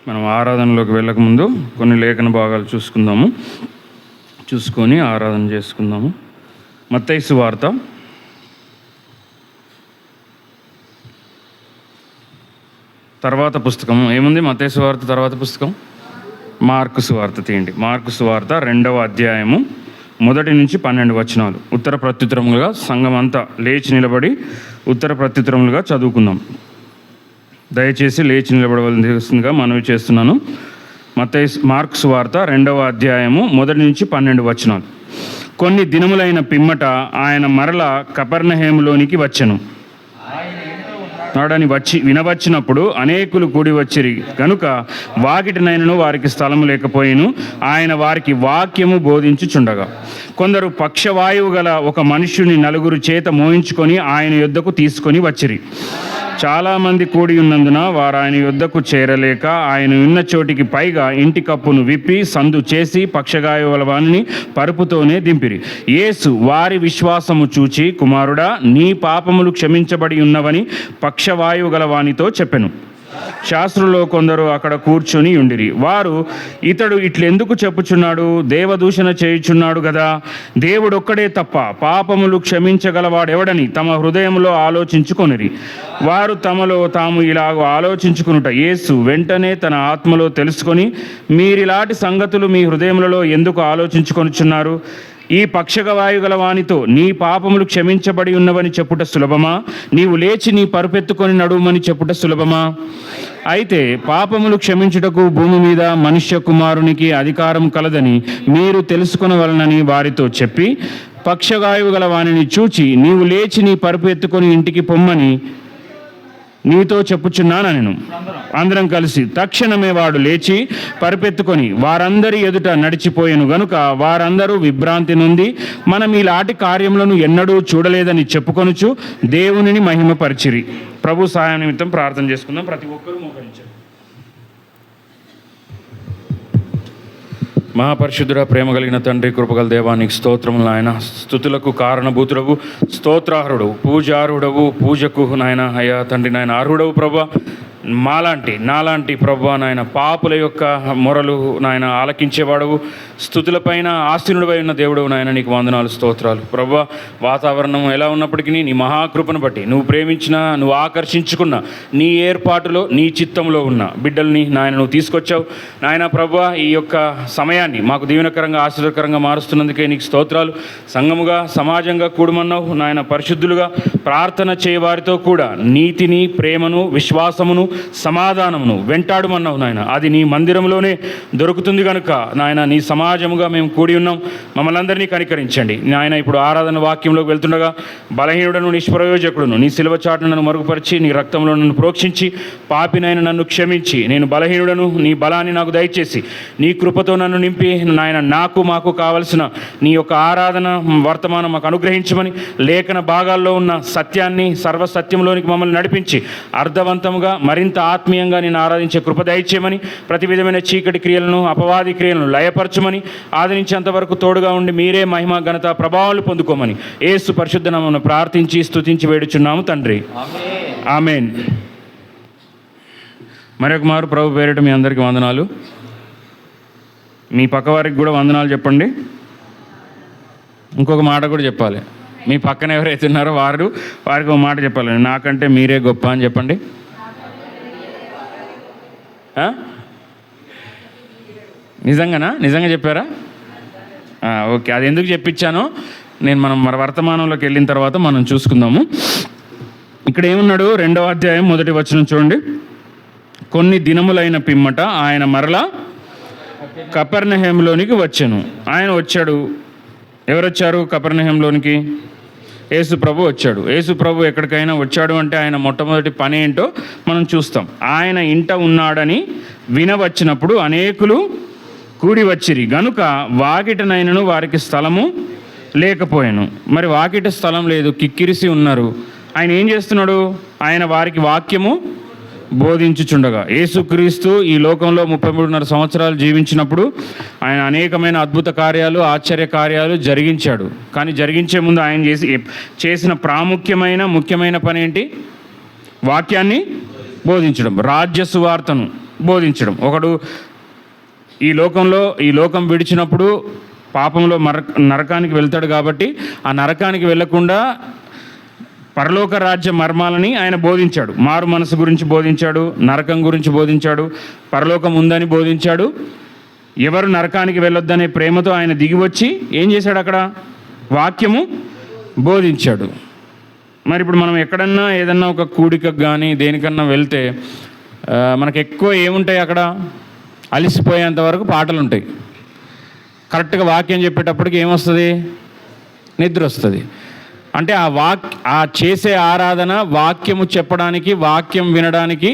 మనం ఆరాధనలోకి వెళ్ళకముందు కొన్ని లేఖన భాగాలు చూసుకొని ఆరాధన చేసుకుందాము. మత్తయి సువార్త తర్వాత పుస్తకం ఏముంది? మత్తయి సువార్త తర్వాత పుస్తకం మార్కు సువార్త తీయండి. మార్కు సువార్త 2వ అధ్యాయము 1 నుంచి 12 వచనాలు ఉత్తర ప్రత్యుత్తరములుగా సంఘం అంతా లేచి నిలబడి ఉత్తర ప్రత్యుత్తరములుగా చదువుకుందాం. దయచేసి లేచి నిలబడవలసిందిగా మనవి చేస్తున్నాను. మార్కు సువార్త 2వ అధ్యాయము 1 నుంచి 12 వచనాలు. కొన్ని దినములైన పిమ్మట ఆయన మరల కపెర్నహూములోనికి వచ్చెను. నాడని వినవచ్చినప్పుడు అనేకులు కూడి వచ్చిరి గనుక వాకిటినైనను వారికి స్థలము లేకపోయిను. ఆయన వారికి వాక్యము బోధించుచుండగా కొందరు పక్షవాయువు గల ఒక మనుష్యుని 4 చేత మోయించుకొని ఆయన యొద్దకు తీసుకొని వచ్చిరి. చాలామంది కూడి ఉన్నందున వారు ఆయన యొద్దకు చేరలేక ఆయన ఉన్న చోటికి పైగా ఇంటి కప్పును విప్పి సందు చేసి పక్షగాయు గల వానిని పరుపుతోనే దింపిరి. యేసు వారి విశ్వాసము చూచి, కుమారుడా, నీ పాపములు క్షమించబడి ఉన్నవని పక్షవాయువు గల వానితో చెప్పెను. శాస్త్రులో కొందరు అక్కడ కూర్చొని ఉండిరి. వారు, ఇతడు ఇట్లెందుకు చెప్పుచున్నాడు? దేవదూషణ చేయుచున్నాడు కదా. దేవుడొక్కడే తప్ప పాపములు క్షమించగలవాడెవడని తమ హృదయంలో ఆలోచించుకొనిరి. వారు తమలో తాము ఇలాగ ఆలోచించుకునుట యేసు వెంటనే తన ఆత్మలో తెలుసుకొని, మీరిలాంటి సంగతులు మీ హృదయములలో ఎందుకు ఆలోచించుకొనుచున్నారు? ఈ పక్షవాయు గల వానితో నీ పాపములు క్షమించబడి ఉన్నవని చెప్పుట సులభమా? నీవు లేచి నీ పరుపెత్తుకొని నడుమని చెప్పుట సులభమా? అయితే పాపములు క్షమించుటకు భూమి మీద మనుష్య కుమారునికి అధికారం కలదని మీరు తెలుసుకొనవలనని వారితో చెప్పి, పక్షవాయువు గల వానిని చూచి, నీవు లేచి నీ పరుపు ఎత్తుకొని ఇంటికి పొమ్మని నీతో చెప్పుచున్నానెను. అందరం కలిసి తక్షణమే వాడు లేచి పరుపెత్తుకొని వారందరి ఎదుట నడిచిపోయెను గనుక వారందరూ విభ్రాంతి నొంది, మనం ఇలాంటి కార్యములను ఎన్నడూ చూడలేదని చెప్పుకొనుచు దేవునిని మహిమపరిచిరి. ప్రభు సహాయం నిమిత్తం ప్రార్థన చేసుకుందాం. ప్రతి ఒక్కరూ మోకరించారు. మహాపరిశుద్ధుడ, ప్రేమ కలిగిన తండ్రి, కృపగల దేవానికి స్తోత్రములు నాయన. స్తుతులకు కారణభూతుడవు, స్తోత్రార్హుడవు, పూజార్హుడవు, పూజకు నాయన అయ్యా తండ్రి నాయన అర్హుడవు ప్రభా. నాలాంటి ప్రభా నాయన పాపుల యొక్క మొరలు నాయన ఆలకించేవాడవు, స్తుతులపైన ఆసీనుడిపై ఉన్న దేవుడవు నాయన. నీకు వందనాలు, స్తోత్రాలు ప్రభా. వాతావరణం ఎలా ఉన్నప్పటికీ నీ మహాకృపను బట్టి నువ్వు ప్రేమించిన, నువ్వు ఆకర్షించుకున్న నీ ఏర్పాటులో, నీ చిత్తంలో ఉన్న బిడ్డల్ని నాయన నువ్వు తీసుకొచ్చావు నాయన ప్రభా. ఈ యొక్క సమయాన్ని మాకు దీవెనకరంగా, ఆశీర్వదకరంగా మారుస్తున్నందుకే నీకు స్తోత్రాలు. సంఘముగా, సమాజంగా కూడమన్నావు నాయన. పరిశుద్ధులుగా ప్రార్థన చేయవారితో కూడా నీతిని, ప్రేమను, విశ్వాసమును, సమాధానమును వెంటాడమన్నావు నాయన. అది నీ మందిరంలోనే దొరుకుతుంది కనుక నాయన నీ సమాజముగా మేము కూడి ఉన్నాం. మమ్మల్ని అందరినీ కనికరించండి నాయన. ఇప్పుడు ఆరాధన వాక్యంలోకి వెళ్తుండగా బలహీనుడను, నిష్ప్రయోజకుడును నీ శిలువ చాటును నన్ను మరుగుపరిచి, నీ రక్తంలో నన్ను ప్రోక్షించి, పాపినైన నన్ను క్షమించి, నేను బలహీనుడను, నీ బలాన్ని నాకు దయచేసి నీ కృపతో నన్ను నింపి నాయన మాకు కావలసిన నీ యొక్క ఆరాధన వర్తమానం మాకు అనుగ్రహించమని, లేఖన భాగాల్లో ఉన్న సత్యాన్ని సర్వసత్యంలోనికి మమ్మల్ని నడిపించి అర్థవంతముగా మరింత ఆత్మీయంగా నేను ఆరాధించే కృప దయచేయమని, ప్రతి విధమైన చీకటి క్రియలను, అపవాది క్రియలను లయపరచమని, ఆదరించేంతవరకు తోడుగా ఉండి మీరే మహిమ, ఘనత, ప్రభావాలు పొందుకోమని యేసు పరిశుద్ధ నామమున ప్రార్థించి స్తుతించి వేడుచున్నాము తండ్రి. ఆమేన్. మరొక మారు ప్రభు పేరిట మీ అందరికీ వందనాలు. మీ పక్కవారికి కూడా వందనాలు చెప్పండి. ఇంకొక మాట కూడా చెప్పాలి. మీ పక్కన ఎవరైతే ఉన్నారో వారికి ఒక మాట చెప్పాలి. నాకంటే మీరే గొప్ప అని చెప్పండి. నిజంగా చెప్పారా? ఓకే. అది ఎందుకు చెప్పించానో మనం మన వర్తమానంలోకి వెళ్ళిన తర్వాత మనం చూసుకుందాము. ఇక్కడ ఏమున్నాడు? 2వ అధ్యాయం 1వ వచనం చూడండి. కొన్ని దినములైన పిమ్మట ఆయన మరలా కపెర్నహూములోనికి వచ్చెను. ఆయన వచ్చాడు. ఎవరొచ్చారు కపెర్నహూములోనికి? యేసు ప్రభు వచ్చాడు. యేసు ప్రభు ఎక్కడికైనా వచ్చాడు అంటే ఆయన మొట్టమొదటి పని ఏంటో మనం చూస్తాం. ఆయన ఇంట ఉన్నాడని వినవచ్చినప్పుడు అనేకులు కూడి వచ్చిరి గనుక వాకిటనైనను వారికి స్థలము లేకపోయాను. మరి వాకిట స్థలం లేదు, కిక్కిరిసి ఉన్నారు. ఆయన ఏం చేస్తున్నాడు? ఆయన వారికి వాక్యము బోధించుచుండగా. యేసుక్రీస్తు ఈ లోకంలో 33.5 సంవత్సరాలు జీవించినప్పుడు ఆయన అనేకమైన అద్భుత కార్యాలు, ఆశ్చర్య కార్యాలు జరిగించాడు. కానీ జరిగించే ముందు ఆయన చేసిన ముఖ్యమైన పని ఏంటి? వాక్యాన్ని బోధించడం, రాజ్య సువార్తను బోధించడం. ఒకడు ఈ లోకం విడిచినప్పుడు పాపంలో నరకానికి వెళ్తాడు కాబట్టి ఆ నరకానికి వెళ్ళకుండా పరలోక రాజ్య మర్మాలని ఆయన బోధించాడు. మారు మనసు గురించి బోధించాడు, నరకం గురించి బోధించాడు, పరలోకం ఉందని బోధించాడు. ఎవరు నరకానికి వెళ్ళొద్దనే ప్రేమతో ఆయన దిగివచ్చి ఏం చేశాడు? అక్కడ వాక్యము బోధించాడు. మరి ఇప్పుడు మనం ఎక్కడన్నా ఏదన్నా ఒక కూడికకు కానీ దేనికన్నా వెళ్తే మనకు ఎక్కువ ఏముంటాయి? అక్కడ అలిసిపోయేంత వరకు పాటలు ఉంటాయి. కరెక్ట్గా వాక్యం చెప్పేటప్పటికి ఏమొస్తుంది? నిద్ర వస్తుంది. అంటే ఆ చేసే ఆరాధన వాక్యము చెప్పడానికి, వాక్యం వినడానికి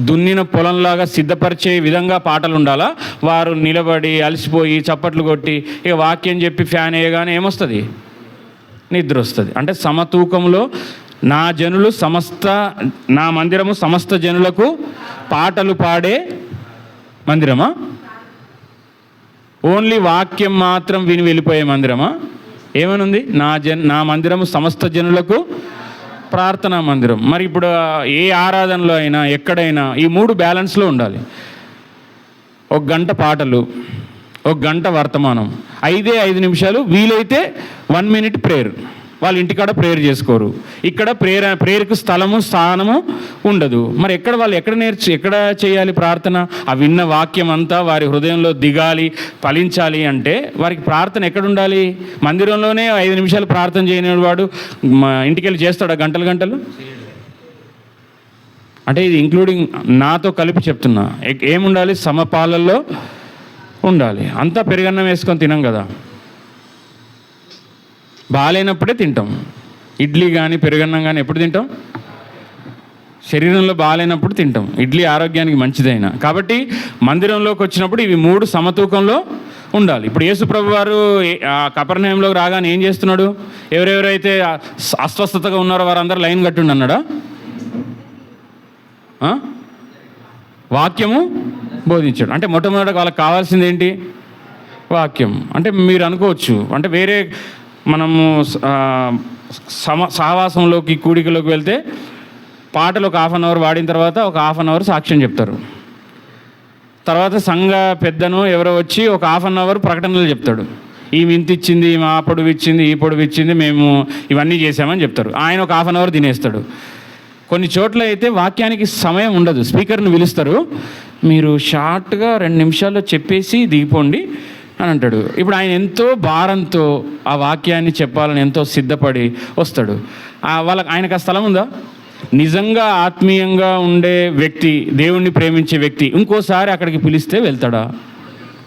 దున్నిన పొలంలాగా సిద్ధపరిచే విధంగా పాటలు ఉండాలా? వారు నిలబడి అలసిపోయి చప్పట్లు కొట్టి ఇక వాక్యం చెప్పి ఫ్యాన్ వేయగానే ఏమొస్తుంది? నిద్ర వస్తుంది. అంటే సమతూకంలో నా మందిరము సమస్త జనులకు పాటలు పాడే మందిరమా? ఓన్లీ వాక్యం మాత్రం విని వెళ్ళిపోయే మందిరమా? ఏమనుంది? నా మందిరము సమస్త జనులకు ప్రార్థనా మందిరం. మరి ఇప్పుడు ఏ ఆరాధనలో అయినా ఎక్కడైనా ఈ 3 బ్యాలెన్స్లో ఉండాలి. 1 గంట పాటలు, 1 గంట వర్తమానం, 5 నిమిషాలు వీలైతే 1 మినిట్ ప్రేయర్. వాళ్ళ ఇంటికాడ ప్రేయర్ చేసుకోరు. ఇక్కడ ప్రేయర్కు స్థానము ఉండదు. మరి వాళ్ళు ఎక్కడ చేయాలి ప్రార్థన? ఆ విన్న వాక్యం అంతా వారి హృదయంలో దిగాలి, ఫలించాలి అంటే వారికి ప్రార్థన ఎక్కడ ఉండాలి? మందిరంలోనే 5 నిమిషాలు ప్రార్థన చేయని వాడు ఇంటికి వెళ్ళి చేస్తాడా గంటలు? అంటే ఇది ఇంక్లూడింగ్ నాతో కలిపి చెప్తున్నా. ఏముండాలి? సమపాలల్లో ఉండాలి. అంతా పెరుగన్నం వేసుకొని తినం కదా, బాగాలేనప్పుడే తింటాం. ఇడ్లీ కానీ పెరుగన్నం కానీ ఎప్పుడు తింటాం? శరీరంలో బాగాలేనప్పుడు తింటాం. ఇడ్లీ ఆరోగ్యానికి మంచిదైనా. కాబట్టి మందిరంలోకి వచ్చినప్పుడు ఇవి 3 సమతూకంలో ఉండాలి. ఇప్పుడు యేసుప్రభు వారు కపెర్నహూములోకి రాగానే ఏం చేస్తున్నాడు? ఎవరెవరైతే అస్వస్థతగా ఉన్నారో వారందరూ లైన్ కట్టుండి అన్నాడా? వాక్యము బోధించాడు. అంటే మొట్టమొదట వాళ్ళకి కావాల్సింది ఏంటి? వాక్యం. అంటే మీరు అనుకోవచ్చు, అంటే వేరే మనము సహవాసంలోకి కూడికలోకి వెళ్తే పాటలు ఒక 1/2 అవర్ పాడిన తర్వాత ఒక 1/2 అవర్ సాక్ష్యం చెప్తారు. తర్వాత సంఘ పెద్దను ఎవరో వచ్చి ఒక 1/2 అవర్ ప్రకటనలు చెప్తాడు. ఈమె ఇంత ఇచ్చింది, ఈమె ఆ పొడుగు ఇచ్చింది, ఈ పొడుగు ఇచ్చింది, మేము ఇవన్నీ చేసామని చెప్తారు. ఆయన ఒక 1/2 అవర్ తినేస్తాడు. కొన్ని చోట్ల అయితే వాక్యానికి సమయం ఉండదు. స్పీకర్ని పిలుస్తారు, మీరు షార్ట్గా 2 నిమిషాల్లో చెప్పేసి దిగిపోండి అని అంటాడు. ఇప్పుడు ఆయన ఎంతో భారంతో ఆ వాక్యాన్ని చెప్పాలని ఎంతో సిద్ధపడి వస్తాడు. ఆయనకు ఆ స్థలం ఉందా? నిజంగా ఆత్మీయంగా ఉండే వ్యక్తి, దేవుణ్ణి ప్రేమించే వ్యక్తి ఇంకోసారి అక్కడికి పిలిస్తే వెళ్తాడా?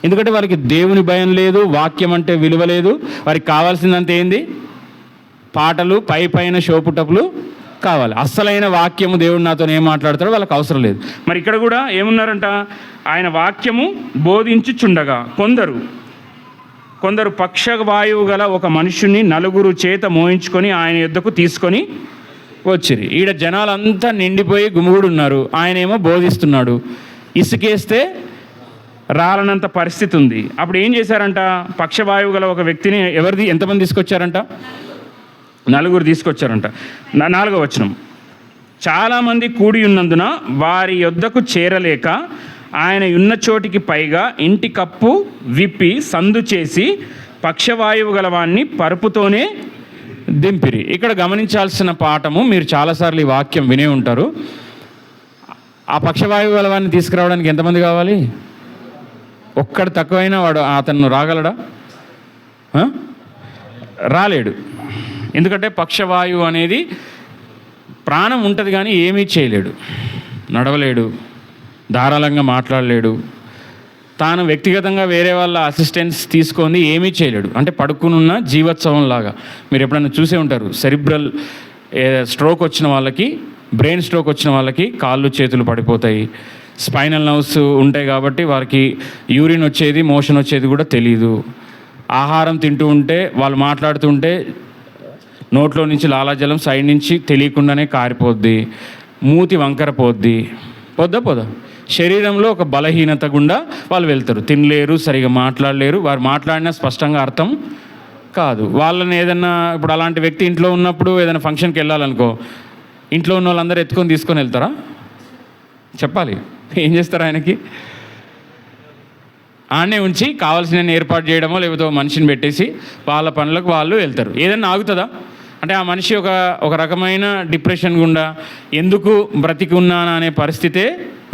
ఎందుకంటే వారికి దేవుని భయం లేదు, వాక్యం అంటే విలువ లేదు. వారికి కావాల్సిందంత ఏంది? పాటలు, పైన షోపుటప్పులు కావాలి. అస్సలైన వాక్యము దేవుడు నాతో ఏం మాట్లాడతాడో వాళ్ళకి అవసరం లేదు. మరి ఇక్కడ కూడా ఏమున్నారంట? ఆయన వాక్యము బోధించుచుండగా కొందరు పక్షవాయువు గల ఒక మనుషుని 4 చేత మోయించుకొని ఆయన యొద్దకు తీసుకొని వచ్చిరి. ఈడ జనాలంతా నిండిపోయి గుమిగూడు ఉన్నారు. ఆయన ఏమో బోధిస్తున్నాడు. ఇసుకేస్తే రాలనంత పరిస్థితి ఉంది. అప్పుడు ఏం చేశారంట? పక్షవాయువు గల ఒక వ్యక్తిని ఎంతమంది తీసుకొచ్చారంట? 4 తీసుకొచ్చారంట. 4వ వచనం, చాలామంది కూడి ఉన్నందున వారి యొద్దకు చేరలేక ఆయన ఉన్న చోటికి పైగా ఇంటి కప్పు విప్పి సందు చేసి పక్షవాయువు గలవాన్ని పరుపుతోనే దింపిరి. ఇక్కడ గమనించాల్సిన పాఠము, మీరు చాలాసార్లు ఈ వాక్యం వినే ఉంటారు. ఆ పక్షవాయువు గలవాన్ని తీసుకురావడానికి ఎంతమంది కావాలి? ఒక్కడు తక్కువైనా అతను రాగలడా? రాలేడు. ఎందుకంటే పక్షవాయువు అనేది ప్రాణం ఉంటుంది కానీ ఏమీ చేయలేడు, నడవలేడు, ధారాళంగా మాట్లాడలేడు, తాను వ్యక్తిగతంగా వేరే వాళ్ళ అసిస్టెన్స్ తీసుకొని ఏమీ చేయలేడు. అంటే పడుకునున్న జీవోత్సవం లాగా. మీరు ఎప్పుడైనా చూసే ఉంటారు, సెరిబ్రల్ స్ట్రోక్ వచ్చిన వాళ్ళకి, బ్రెయిన్ స్ట్రోక్ వచ్చిన వాళ్ళకి కాళ్ళు చేతులు పడిపోతాయి, స్పైనల్ నర్వ్స్ ఉంటాయి కాబట్టి వారికి యూరిన్ వచ్చేది, మోషన్ వచ్చేది కూడా తెలియదు. ఆహారం తింటూ ఉంటే, వాళ్ళు మాట్లాడుతుంటే నోట్లో నుంచి లాలాజలం సైడ్ నుంచి తెలియకుండానే కారిపోద్ది, మూతి వంకర పోద్ది. పోదా శరీరంలో ఒక బలహీనత గుండా వాళ్ళు వెళ్తారు. తినలేరు, సరిగా మాట్లాడలేరు, వారు మాట్లాడినా స్పష్టంగా అర్థం కాదు. వాళ్ళని ఏదన్నా, ఇప్పుడు అలాంటి వ్యక్తి ఇంట్లో ఉన్నప్పుడు ఏదైనా ఫంక్షన్కి వెళ్ళాలనుకో, ఇంట్లో ఉన్న వాళ్ళందరూ ఎత్తుకొని తీసుకొని వెళ్తారా? చెప్పాలి. ఏం చేస్తారు ఆయనకి? ఆడనే ఉంచి కావాల్సిన ఏర్పాటు చేయడమో లేకపోతే ఒక మనిషిని పెట్టేసి వాళ్ళ పనులకు వాళ్ళు వెళ్తారు. ఏదన్నా ఆగుతుందా? అంటే ఆ మనిషి ఒక రకమైన డిప్రెషన్ గుండా ఎందుకు బ్రతికి ఉన్నానా అనే పరిస్థితే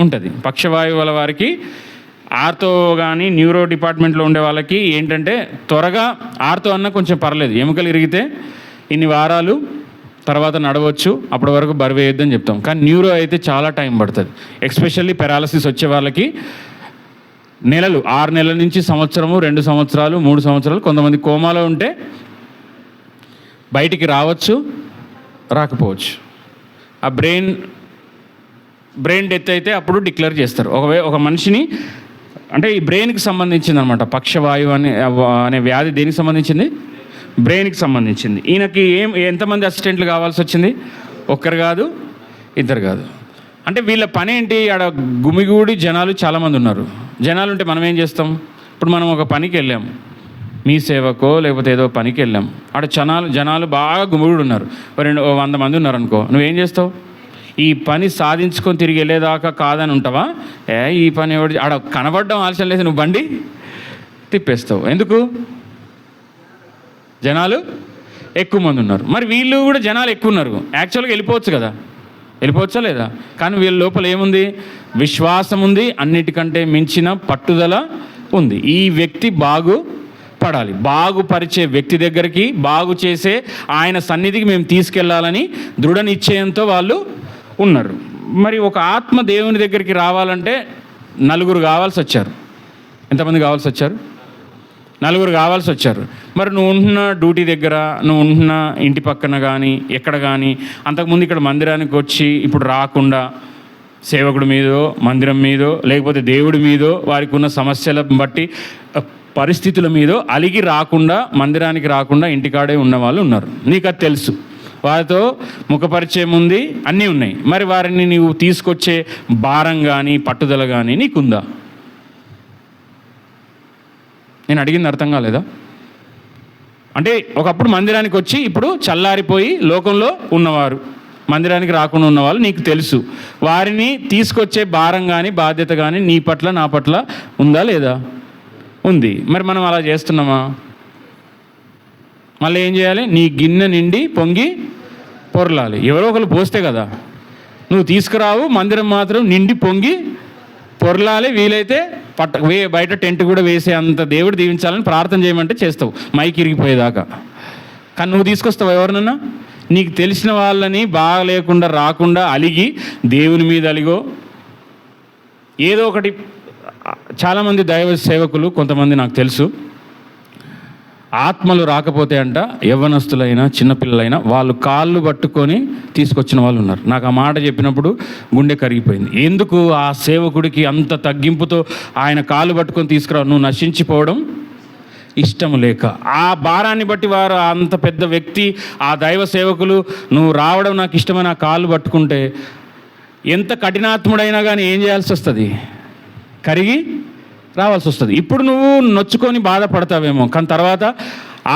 ఉంటుంది. పక్షవాయువుల వారికి, ఆర్తో కానీ న్యూరో డిపార్ట్మెంట్లో ఉండే వాళ్ళకి ఏంటంటే త్వరగా ఆర్తో అన్న కొంచెం పర్లేదు, ఎముకలు ఇరిగితే ఇన్ని వారాలు తర్వాత నడవచ్చు, అప్పటి వరకు బరువు వేయొద్దని చెప్తాం. కానీ న్యూరో అయితే చాలా టైం పడుతుంది. ఎస్పెషల్లీ పెరాలసిస్ వచ్చే వాళ్ళకి నెలలు, 6 నెలల నుంచి సంవత్సరము, 2 సంవత్సరాలు, 3 సంవత్సరాలు, కొంతమంది కోమాలో ఉంటే బయటికి రావచ్చు, రాకపోవచ్చు. ఆ బ్రెయిన్ డెత్ అయితే అప్పుడు డిక్లేర్ చేస్తారు. ఒక మనిషిని, అంటే ఈ బ్రెయిన్కి సంబంధించింది అనమాట. పక్షవాయువు అనే వ్యాధి దేనికి సంబంధించింది? బ్రెయిన్కి సంబంధించింది. ఈయనకి ఎంతమంది అసిస్టెంట్లు కావాల్సి వచ్చింది? ఒక్కరు కాదు, ఇద్దరు కాదు. అంటే వీళ్ళ పని ఏంటి? ఆడ గుమిగూడి జనాలు చాలామంది ఉన్నారు. జనాలు ఉంటే మనం ఏం చేస్తాం? ఇప్పుడు మనం ఒక పనికి వెళ్ళాం, మీ సేవకో లేకపోతే ఏదో పనికి వెళ్ళాం, ఆడ జనాలు బాగా గుమిగూడి ఉన్నారు. 100 మంది ఉన్నారు అనుకో, నువ్వేం చేస్తావు? ఈ పని సాధించుకొని తిరిగి వెళ్ళేదాకా కాదని ఉంటావా? ఈ పని ఎవడు ఆడ కనబడడం ఆలస్యం లేదు, నువ్వు బండి తిప్పేస్తావు. ఎందుకు? జనాలు ఎక్కువ మంది ఉన్నారు. మరి వీళ్ళు కూడా జనాలు ఎక్కువ ఉన్నారు, యాక్చువల్గా వెళ్ళిపోవచ్చు కదా, వెళ్ళిపోవచ్చా లేదా? కానీ వీళ్ళ లోపల ఏముంది? విశ్వాసం ఉంది, అన్నిటికంటే మించిన పట్టుదల ఉంది. ఈ వ్యక్తి బాగుపడాలి, బాగుపరిచే వ్యక్తి దగ్గరికి, బాగు చేసే ఆయన సన్నిధికి మేము తీసుకెళ్లాలని దృఢ నిశ్చయంతో వాళ్ళు ఉన్నారు. మరి ఒక ఆత్మ దేవుని దగ్గరికి రావాలంటే 4 కావాల్సి వచ్చారు. ఎంతమంది కావాల్సి వచ్చారు? 4 కావాల్సి వచ్చారు. మరి నువ్వు ఉంటున్న డ్యూటీ దగ్గర, నువ్వు ఉంటున్న ఇంటి పక్కన కానీ ఎక్కడ కానీ, అంతకుముందు ఇక్కడ మందిరానికి వచ్చి ఇప్పుడు రాకుండా సేవకుడి మీదో, మందిరం మీదో, లేకపోతే దేవుడి మీదో, వారికి ఉన్న సమస్యల బట్టి పరిస్థితుల మీదో అలిగి రాకుండా, మందిరానికి రాకుండా ఇంటికాడే ఉన్న వాళ్ళు ఉన్నారు. నీకు అది తెలుసు. వారితో ముఖపరిచయం ఉంది, అన్నీ ఉన్నాయి. మరి వారిని నీవు తీసుకొచ్చే భారం కానీ పట్టుదల కానీ నీకుందా? నేను అడిగింది అర్థం కాలేదా? అంటే ఒకప్పుడు మందిరానికి వచ్చి ఇప్పుడు చల్లారిపోయి లోకంలో ఉన్నవారు, మందిరానికి రాకుండా ఉన్నవాళ్ళు నీకు తెలుసు. వారిని తీసుకొచ్చే భారం కానీ బాధ్యత కానీ నీ పట్ల నా పట్ల ఉందా లేదా? ఉంది. మరి మనం అలా చేస్తున్నామా? మళ్ళీ ఏం చేయాలి? నీ గిన్నె నిండి పొంగి పొరలాలి. ఎవరో ఒకరు పోస్తే కదా, నువ్వు తీసుకురావు. మందిరం మాత్రం నిండి పొంగి పొరలాలి. వీలైతే బయట టెంట్ కూడా వేసే అంత దేవుడు దీవించాలని ప్రార్థన చేయమంటే చేస్తావు, మైకి ఇరిగిపోయేదాకా. కానీ నువ్వు తీసుకొస్తావు ఎవరినన్నా? నీకు తెలిసిన వాళ్ళని బాగా లేకుండా రాకుండా అలిగి దేవుని మీద అలిగో ఏదో ఒకటి. చాలామంది దైవ సేవకులు, కొంతమంది నాకు తెలుసు, ఆత్మలు రాకపోతే అంట యవ్వనస్తులైనా చిన్నపిల్లలైనా వాళ్ళు కాళ్ళు పట్టుకొని తీసుకొచ్చిన వాళ్ళు ఉన్నారు. నాకు ఆ మాట చెప్పినప్పుడు గుండె కరిగిపోయింది. ఎందుకు ఆ సేవకుడికి అంత తగ్గింపుతో ఆయన కాళ్ళు పట్టుకొని తీసుకురావు? నువ్వు నశించిపోవడం ఇష్టం లేక, ఆ భారాన్ని బట్టి వారు అంత పెద్ద వ్యక్తి, ఆ దైవ సేవకులు, నువ్వు రావడం నాకు ఇష్టమని ఆ కాళ్ళు పట్టుకుంటే ఎంత కఠినాత్ముడైనా కానీ ఏం చేయాల్సి వస్తుంది? కరిగి రావాల్సి వస్తుంది. ఇప్పుడు నువ్వు నొచ్చుకొని బాధపడతావేమో, కానీ తర్వాత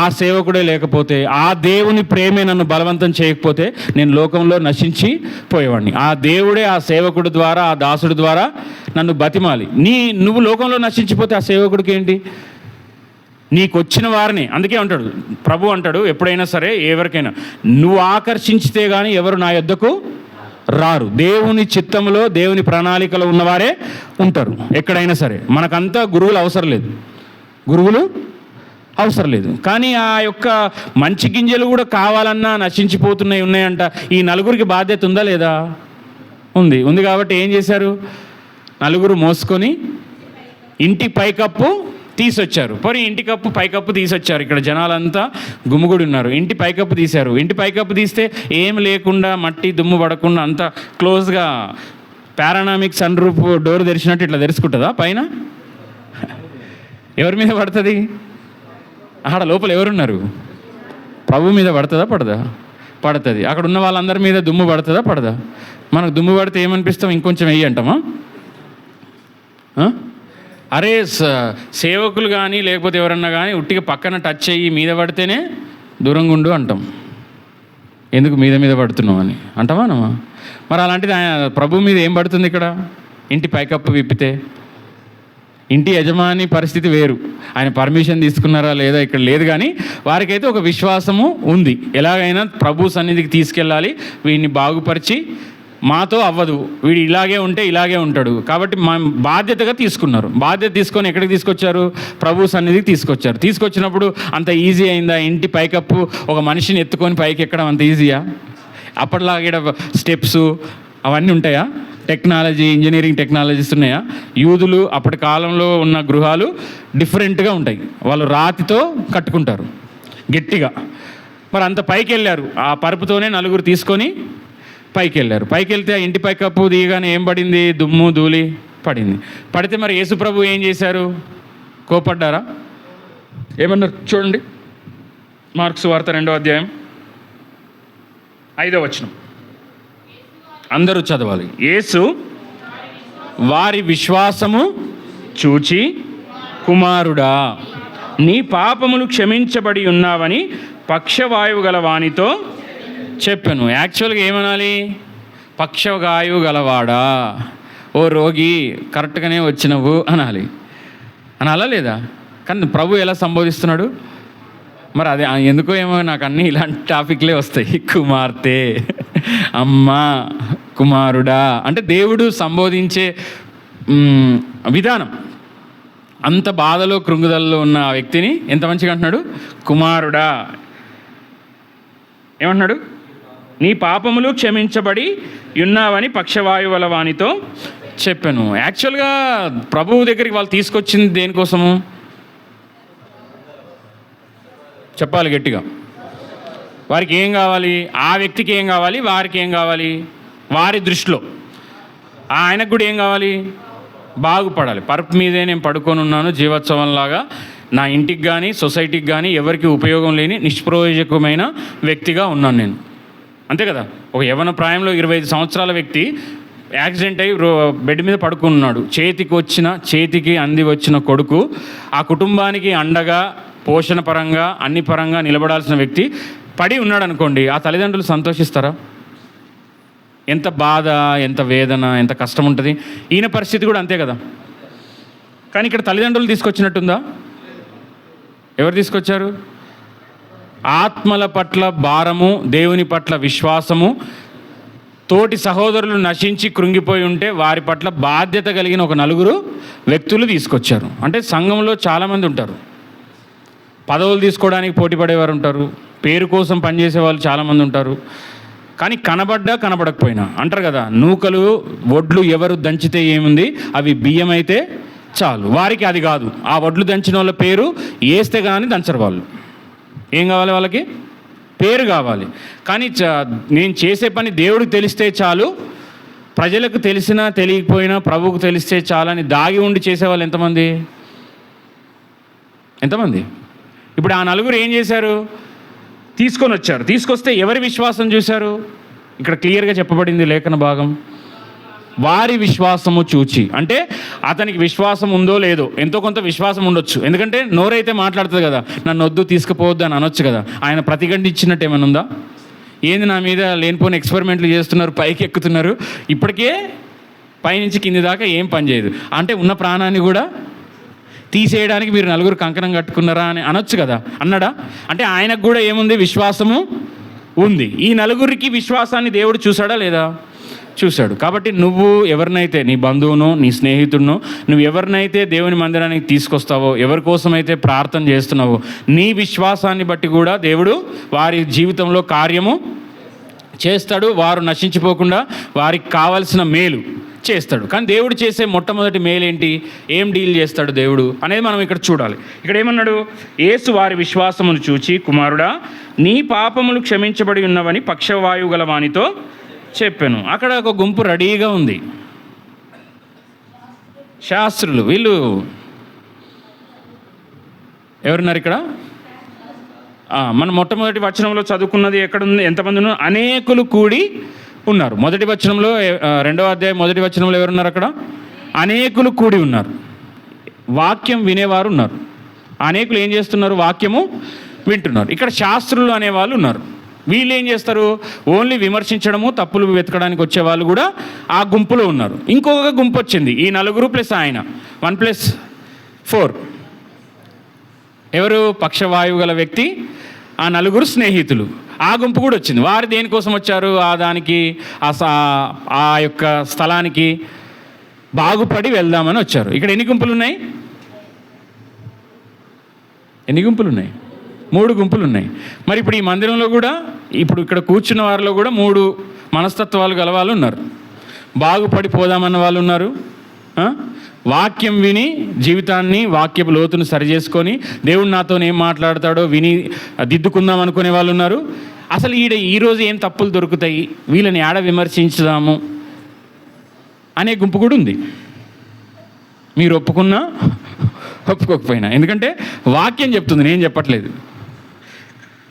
ఆ సేవకుడే లేకపోతే, ఆ దేవుని ప్రేమే నన్ను బలవంతం చేయకపోతే నేను లోకంలో నశించి పోయేవాడిని. ఆ దేవుడే ఆ సేవకుడి ద్వారా, ఆ దాసుడి ద్వారా నన్ను బతిమాలి. నువ్వు లోకంలో నశించిపోతే ఆ సేవకుడికి ఏంటి? నీకు వచ్చిన వారిని, అందుకే అంటాడు ప్రభు, అంటాడు ఎప్పుడైనా సరే ఎవరికైనా, నువ్వు ఆకర్షించితే కానీ ఎవరు నా యొద్దకు రారు. దేవుని చిత్తంలో, దేవుని ప్రణాళికలో ఉన్నవారే ఉంటారు ఎక్కడైనా సరే. మనకంతా గురువులు అవసరం లేదు. కానీ ఆ యొక్క మంచి గింజలు కూడా కావాలన్నా ఉన్నాయంట. ఈ 4 బాధ్యత ఉందా లేదా? ఉంది. కాబట్టి ఏం చేశారు? 4 మోసుకొని ఇంటి పైకప్పు తీసొచ్చారు. పోనీ ఇంటి పైకప్పు తీసొచ్చారు. ఇక్కడ జనాలంతా గుమ్ముగుడి ఉన్నారు. ఇంటి పైకప్పు తీశారు. ఇంటి పైకప్పు తీస్తే ఏం లేకుండా, మట్టి దుమ్ము పడకుండా అంతా క్లోజ్గా పారానామిక్ సన్ రూఫ్ డోర్ తెరిచినట్టు ఇట్లా తెరుచుకుంటుందా పైన? ఎవరి మీద పడుతుంది? అక్కడ లోపల ఎవరున్నారు? ప్రభు మీద పడుతుందా పడదా? పడుతుంది. అక్కడ ఉన్న వాళ్ళందరి మీద దుమ్ము పడుతుందా పడదా? మనకు దుమ్ము పడితే ఏమనిపిస్తాం? ఇంకొంచెం వెయ్యి అంటామా? అరే సేవకులు కానీ లేకపోతే ఎవరన్నా కానీ ఉట్టిగా పక్కన టచ్ అయ్యి మీద పడితేనే దూరంగా ఉండు అంటాం. ఎందుకు మీద పడుతున్నావు అని అంటామా? మరి అలాంటిది ఆయన ప్రభు మీద ఏం పడుతుంది? ఇక్కడ ఇంటి పైకప్పు విప్పితే? ఇంటి యజమాని పరిస్థితి వేరు, ఆయన పర్మిషన్ తీసుకున్నారా లేదా ఇక్కడ లేదు, కానీ వారికైతే ఒక విశ్వాసము ఉంది. ఎలాగైనా ప్రభు సన్నిధికి తీసుకెళ్ళాలి, వీడిని బాగుపరిచి, మాతో అవ్వదు, వీడు ఇలాగే ఉంటే ఇలాగే ఉంటాడు కాబట్టి మా బాధ్యతగా తీసుకున్నారు. బాధ్యత తీసుకొని ఎక్కడికి తీసుకొచ్చారు? ప్రభు సన్నిధికి తీసుకొచ్చారు. తీసుకొచ్చినప్పుడు అంత ఈజీ అయిందా? ఇంటి పైకప్పు ఒక మనిషిని ఎత్తుకొని పైకి ఎక్కడం అంత ఈజీయా? అప్పటిలాగే స్టెప్స్ అవన్నీ ఉంటాయా? టెక్నాలజీ, ఇంజనీరింగ్ టెక్నాలజీస్ ఉన్నాయా? యూదులు అప్పటి కాలంలో ఉన్న గృహాలు డిఫరెంట్గా ఉంటాయి. వాళ్ళు రాతితో కట్టుకుంటారు గట్టిగా. మరి అంత పైకి వెళ్ళారు, ఆ పరుపుతోనే నలుగురు తీసుకొని పైకి వెళ్ళారు. పైకి వెళ్తే ఆ ఇంటి పైకప్పు దిగగానే ఏం పడింది? దుమ్ము ధూళి పడింది. పడితే మరి యేసుప్రభు ఏం చేశారు? కోపడ్డారా? ఏమన్నారు చూడండి, మార్కు సువార్త 2వ అధ్యాయం 5వ వచనం. అందరూ చదవాలి. యేసు వారి విశ్వాసము చూచి, కుమారుడా, నీ పాపములు క్షమించబడి ఉన్నావని పక్షవాయువు గల వానితో చెప్పాను. యాక్చువల్గా ఏమనాలి? పక్షవాయువు గలవాడా, ఓ రోగి, కరెక్ట్గానే వచ్చినవు అనాలి. అనాలా లేదా? కానీ ప్రభు ఎలా సంబోధిస్తున్నాడు? మరి అదే ఎందుకో ఏమో నాకు అన్నీ ఇలాంటి టాపిక్లే వస్తాయి. కుమార్తె, అమ్మ, కుమారుడా అంటే దేవుడు సంబోధించే విధానం. అంత బాధలో కృంగుదలలో ఉన్న ఆ వ్యక్తిని ఎంత మంచిగా అంటున్నాడు? కుమారుడా. ఏమంటున్నాడు? నీ పాపములు క్షమించబడి ఉన్నావని పక్షవాయువుల వానితో చెప్పాను. యాక్చువల్గా ప్రభువు దగ్గరికి వాళ్ళు తీసుకొచ్చింది దేనికోసము చెప్పాలి గట్టిగా? వారికి ఏం కావాలి? ఆ వ్యక్తికి ఏం కావాలి? వారికి ఏం కావాలి? వారి దృష్టిలో ఆయనకు కూడా ఏం కావాలి? బాగుపడాలి. పరుపు మీదే నేను పడుకొని ఉన్నాను జీవోత్సవంలాగా, నా ఇంటికి కానీ సొసైటీకి కానీ ఎవరికి ఉపయోగం లేని నిష్ప్రయోజకమైన వ్యక్తిగా ఉన్నాను నేను, అంతే కదా? ఒక యవ్వన ప్రాయంలో 25 సంవత్సరాల వ్యక్తి యాక్సిడెంట్ అయ్యి బెడ్ మీద పడుకున్నాడు. చేతికి అంది వచ్చిన కొడుకు ఆ కుటుంబానికి అండగా, పోషణ పరంగా, అన్ని పరంగా నిలబడాల్సిన వ్యక్తి పడి ఉన్నాడు అనుకోండి, ఆ తల్లిదండ్రులు సంతోషిస్తారా? ఎంత బాధ, ఎంత వేదన, ఎంత కష్టం ఉంటుంది. ఈయన పరిస్థితి కూడా అంతే కదా. కానీ ఇక్కడ తల్లిదండ్రులు తీసుకొచ్చినట్టుందా? ఎవరు తీసుకొచ్చారు? ఆత్మల పట్ల భారము, దేవుని పట్ల విశ్వాసము, తోటి సహోదరులు నశించి కృంగిపోయి ఉంటే వారి పట్ల బాధ్యత కలిగిన ఒక 4 వ్యక్తులు తీసుకొచ్చారు. అంటే సంఘంలో చాలామంది ఉంటారు, పదవులు తీసుకోవడానికి పోటీ పడేవారు ఉంటారు, పేరు కోసం పనిచేసే వాళ్ళు చాలామంది ఉంటారు. కానీ కనబడ్డా కనబడకపోయినా అంటారు కదా, నూకలు వడ్లు ఎవరు దంచితే ఏముంది, అవి బియ్యం అయితే చాలు. వారికి అది కాదు. ఆ వడ్లు దంచిన వాళ్ళ పేరు వేస్తే కానీ దంచరు వాళ్ళు. ఏం కావాలి వాళ్ళకి? పేరు కావాలి. కానీ నేను చేసే పని దేవుడికి తెలిస్తే చాలు, ప్రజలకు తెలిసినా తెలియకపోయినా ప్రభువుకు తెలిస్తే చాలని దాగి ఉండి చేసేవాళ్ళు ఎంతమంది? ఇప్పుడు ఆ 4 ఏం చేశారు? తీసుకొని వచ్చారు. తీసుకొస్తే ఎవరి విశ్వాసం చూశారు? ఇక్కడ క్లియర్గా చెప్పబడింది లేఖన భాగం. వారి విశ్వాసము చూచి, అంటే అతనికి విశ్వాసం ఉందో లేదో, ఎంతో కొంత విశ్వాసం ఉండొచ్చు. ఎందుకంటే నోరైతే మాట్లాడుతుంది కదా, నన్ను వద్దు తీసుకుపోవద్దు అని అనొచ్చు కదా. ఆయన ప్రతిఘటించినట్టు ఏమైనా ఉందా? ఏంది నా మీద లేనిపోయిన ఎక్స్పెరిమెంట్లు చేస్తున్నారు, పైకి ఎక్కుతున్నారు, ఇప్పటికే పైనుంచి కింది దాకా ఏం పని చేయదు అంటే ఉన్న ప్రాణాన్ని కూడా తీసేయడానికి మీరు 4 కంకణం కట్టుకున్నారా అని అనొచ్చు కదా. అన్నాడా? అంటే ఆయనకు కూడా ఏముంది? విశ్వాసము ఉంది. ఈ 4కి విశ్వాసాన్ని దేవుడు చూశాడా లేదా? చూశాడు. కాబట్టి నువ్వు ఎవరినైతే, నీ బంధువునో నీ స్నేహితుడినో, నువ్వు ఎవరినైతే దేవుని మందిరానికి తీసుకొస్తావో, ఎవరి కోసమైతే ప్రార్థన చేస్తున్నావో, నీ విశ్వాసాన్ని బట్టి కూడా దేవుడు వారి జీవితంలో కార్యము చేస్తాడు. వారు నశించిపోకుండా వారికి కావలసిన మేలు చేస్తాడు. కానీ దేవుడు చేసే మొట్టమొదటి మేలేంటి? ఏం డీల్ చేస్తాడు దేవుడు అనేది మనం ఇక్కడ చూడాలి. ఇక్కడ ఏమన్నాడు? యేసు వారి విశ్వాసమును చూచి, కుమారుడా, నీ పాపములు క్షమించబడి ఉన్నవని పక్షవాయువు గల వానితో చెప్పాను. అక్కడ ఒక గుంపు రెడీగా ఉంది, శాస్త్రులు. వీళ్ళు ఎవరున్నారు ఇక్కడ? మన మొట్టమొదటి వచనంలో చదువుకున్నది ఎక్కడుంది? ఎంతమంది ఉన్నారు? అనేకులు కూడి ఉన్నారు. మొదటి వచనంలో 2వ అధ్యాయం మొదటి వచనంలో ఎవరున్నారు? అక్కడ అనేకులు కూడి ఉన్నారు. వాక్యం వినేవారు ఉన్నారు. అనేకులు ఏం చేస్తున్నారు? వాక్యము వింటున్నారు. ఇక్కడ శాస్త్రులు అనేవాళ్ళు ఉన్నారు. వీళ్ళు ఏం చేస్తారు? ఓన్లీ విమర్శించడము, తప్పులు వెతకడానికి వచ్చే వాళ్ళు కూడా ఆ గుంపులో ఉన్నారు. ఇంకొక గుంపు వచ్చింది, ఈ నలుగురు ప్లస్ ఆయన 1+4. ఎవరు? పక్షవాయువు గల వ్యక్తి, ఆ నలుగురు స్నేహితులు, ఆ గుంపు కూడా వచ్చింది. వారు దేనికోసం వచ్చారు? ఆ దానికి ఆ యొక్క స్థలానికి బాగుపడి వెళ్దామని వచ్చారు. ఇక్కడ ఎన్ని గుంపులు ఉన్నాయి? 3 గుంపులు ఉన్నాయి. మరి ఇప్పుడు ఈ మందిరంలో కూడా, ఇప్పుడు ఇక్కడ కూర్చున్న వారిలో కూడా 3 మనస్తత్వాలు గల వాళ్ళు ఉన్నారు. బాగుపడి పోదామన్న వాళ్ళు ఉన్నారు, వాక్యం విని జీవితాన్ని, వాక్యపు లోతును సరిచేసుకొని దేవుడు నాతో ఏం మాట్లాడతాడో విని దిద్దుకుందాం అనుకునే వాళ్ళు ఉన్నారు. అసలు ఈరోజు ఏం తప్పులు దొరుకుతాయి, వీళ్ళని ఆడ విమర్శించుదాము అనే గుంపు కూడా ఉంది. మీరు ఒప్పుకున్నా ఒప్పుకోకపోయినా, ఎందుకంటే వాక్యం చెప్తుంది, నేను చెప్పట్లేదు.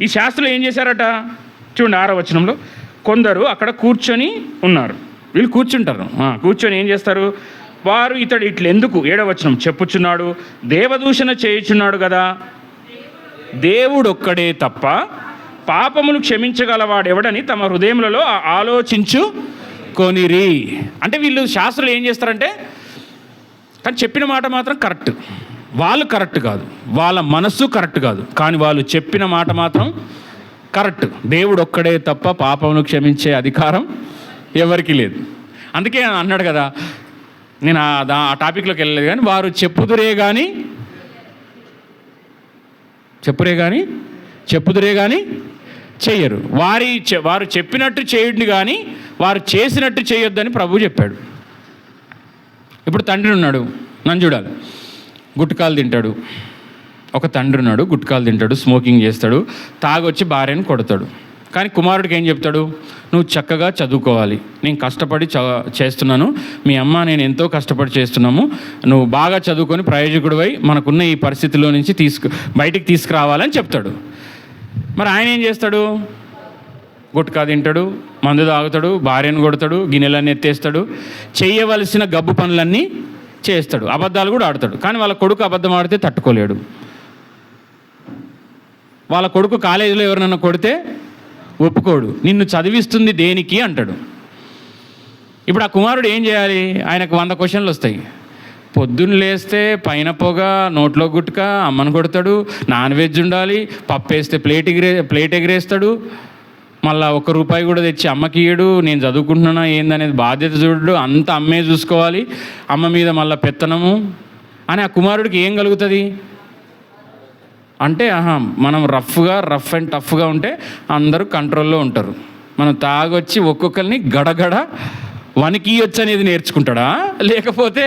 ఈ శాస్త్రులు ఏం చేశారట? చూడండి 6వ వచనంలో, కొందరు అక్కడ కూర్చొని ఉన్నారు. వీళ్ళు కూర్చుంటారు, కూర్చొని ఏం చేస్తారు? వారు ఇతడు ఇట్లెందుకు, 7వ వచనం, చెప్పుచున్నాడు, దేవదూషణ చేయుచున్నాడు కదా, దేవుడొక్కడే తప్ప పాపములు క్షమించగలవాడెవడని తమ హృదయములలో ఆలోచించుకొనిరి. అంటే వీళ్ళు శాస్త్రులు ఏం చేస్తారంటే, కానీ చెప్పిన మాట మాత్రం కరెక్ట్, వాళ్ళు కరెక్ట్ కాదు, వాళ్ళ మనస్సు కరెక్ట్ కాదు, కానీ వాళ్ళు చెప్పిన మాట మాత్రం కరెక్ట్. దేవుడు ఒక్కడే తప్ప పాపమును క్షమించే అధికారం ఎవరికి లేదు. అందుకే అన్నాడు కదా, నేను ఆ టాపిక్లోకి వెళ్ళలేదు, కానీ వారు చెప్పుదురే కానీ చెయ్యరు. వారు చెప్పినట్టు చేయుడిని కానీ వారు చేసినట్టు చేయొద్దని ప్రభువు చెప్పాడు. ఇప్పుడు తండ్రి ఉన్నాడు, నన్ను చూడాలి, గుట్కాలు తింటాడు. ఒక తండ్రి ఉన్నాడు, గుట్కాలు తింటాడు, స్మోకింగ్ చేస్తాడు, తాగొచ్చి భార్యను కొడతాడు. కానీ కుమారుడికి ఏం చెప్తాడు? నువ్వు చక్కగా చదువుకోవాలి, నేను కష్టపడి చేస్తున్నాను, మీ అమ్మ నేను ఎంతో కష్టపడి చేస్తున్నాము, నువ్వు బాగా చదువుకొని ప్రయోజకుడివై మనకున్న ఈ పరిస్థితిలో నుంచి బయటికి తీసుకురావాలని చెప్తాడు. మరి ఆయన ఏం చేస్తాడు? గుట్కా తింటాడు, మందు తాగుతాడు, భార్యను కొడతాడు, గిన్నెలన్నీ ఎత్తేస్తాడు, చేయవలసిన గబ్బు పనులన్నీ చేస్తాడు, అబద్ధాలు కూడా ఆడతాడు. కానీ వాళ్ళ కొడుకు అబద్ధం ఆడితే తట్టుకోలేడు. వాళ్ళ కొడుకు కాలేజీలో ఎవరినన్నా కొడితే ఒప్పుకోడు, నిన్ను చదివిస్తుంది దేనికి అంటాడు. ఇప్పుడు ఆ కుమారుడు ఏం చేయాలి? ఆయనకు 100 క్వశ్చన్లు వస్తాయి. పొద్దున్న లేస్తే పైన పొగ, నోట్లో గుట్క, అమ్మను కొడతాడు, నాన్ వెజ్ ఉండాలి, పప్పు వేస్తే ప్లేట్ ఎగిరేస్తాడు, మళ్ళీ ₹1 కూడా తెచ్చి అమ్మకి ఇయ్యడు, నేను చదువుకుంటున్నానా ఏందనేది బాధ్యత చూడడు, అంతా అమ్మే చూసుకోవాలి, అమ్మ మీద మళ్ళీ పెత్తనము అని ఆ కుమారుడికి ఏం కలుగుతుంది అంటే, మనం రఫ్ అండ్ టఫ్గా ఉంటే అందరూ కంట్రోల్లో ఉంటారు, మనం తాగొచ్చి ఒక్కొక్కరిని గడగడ వనికి అనేది నేర్చుకుంటాడా? లేకపోతే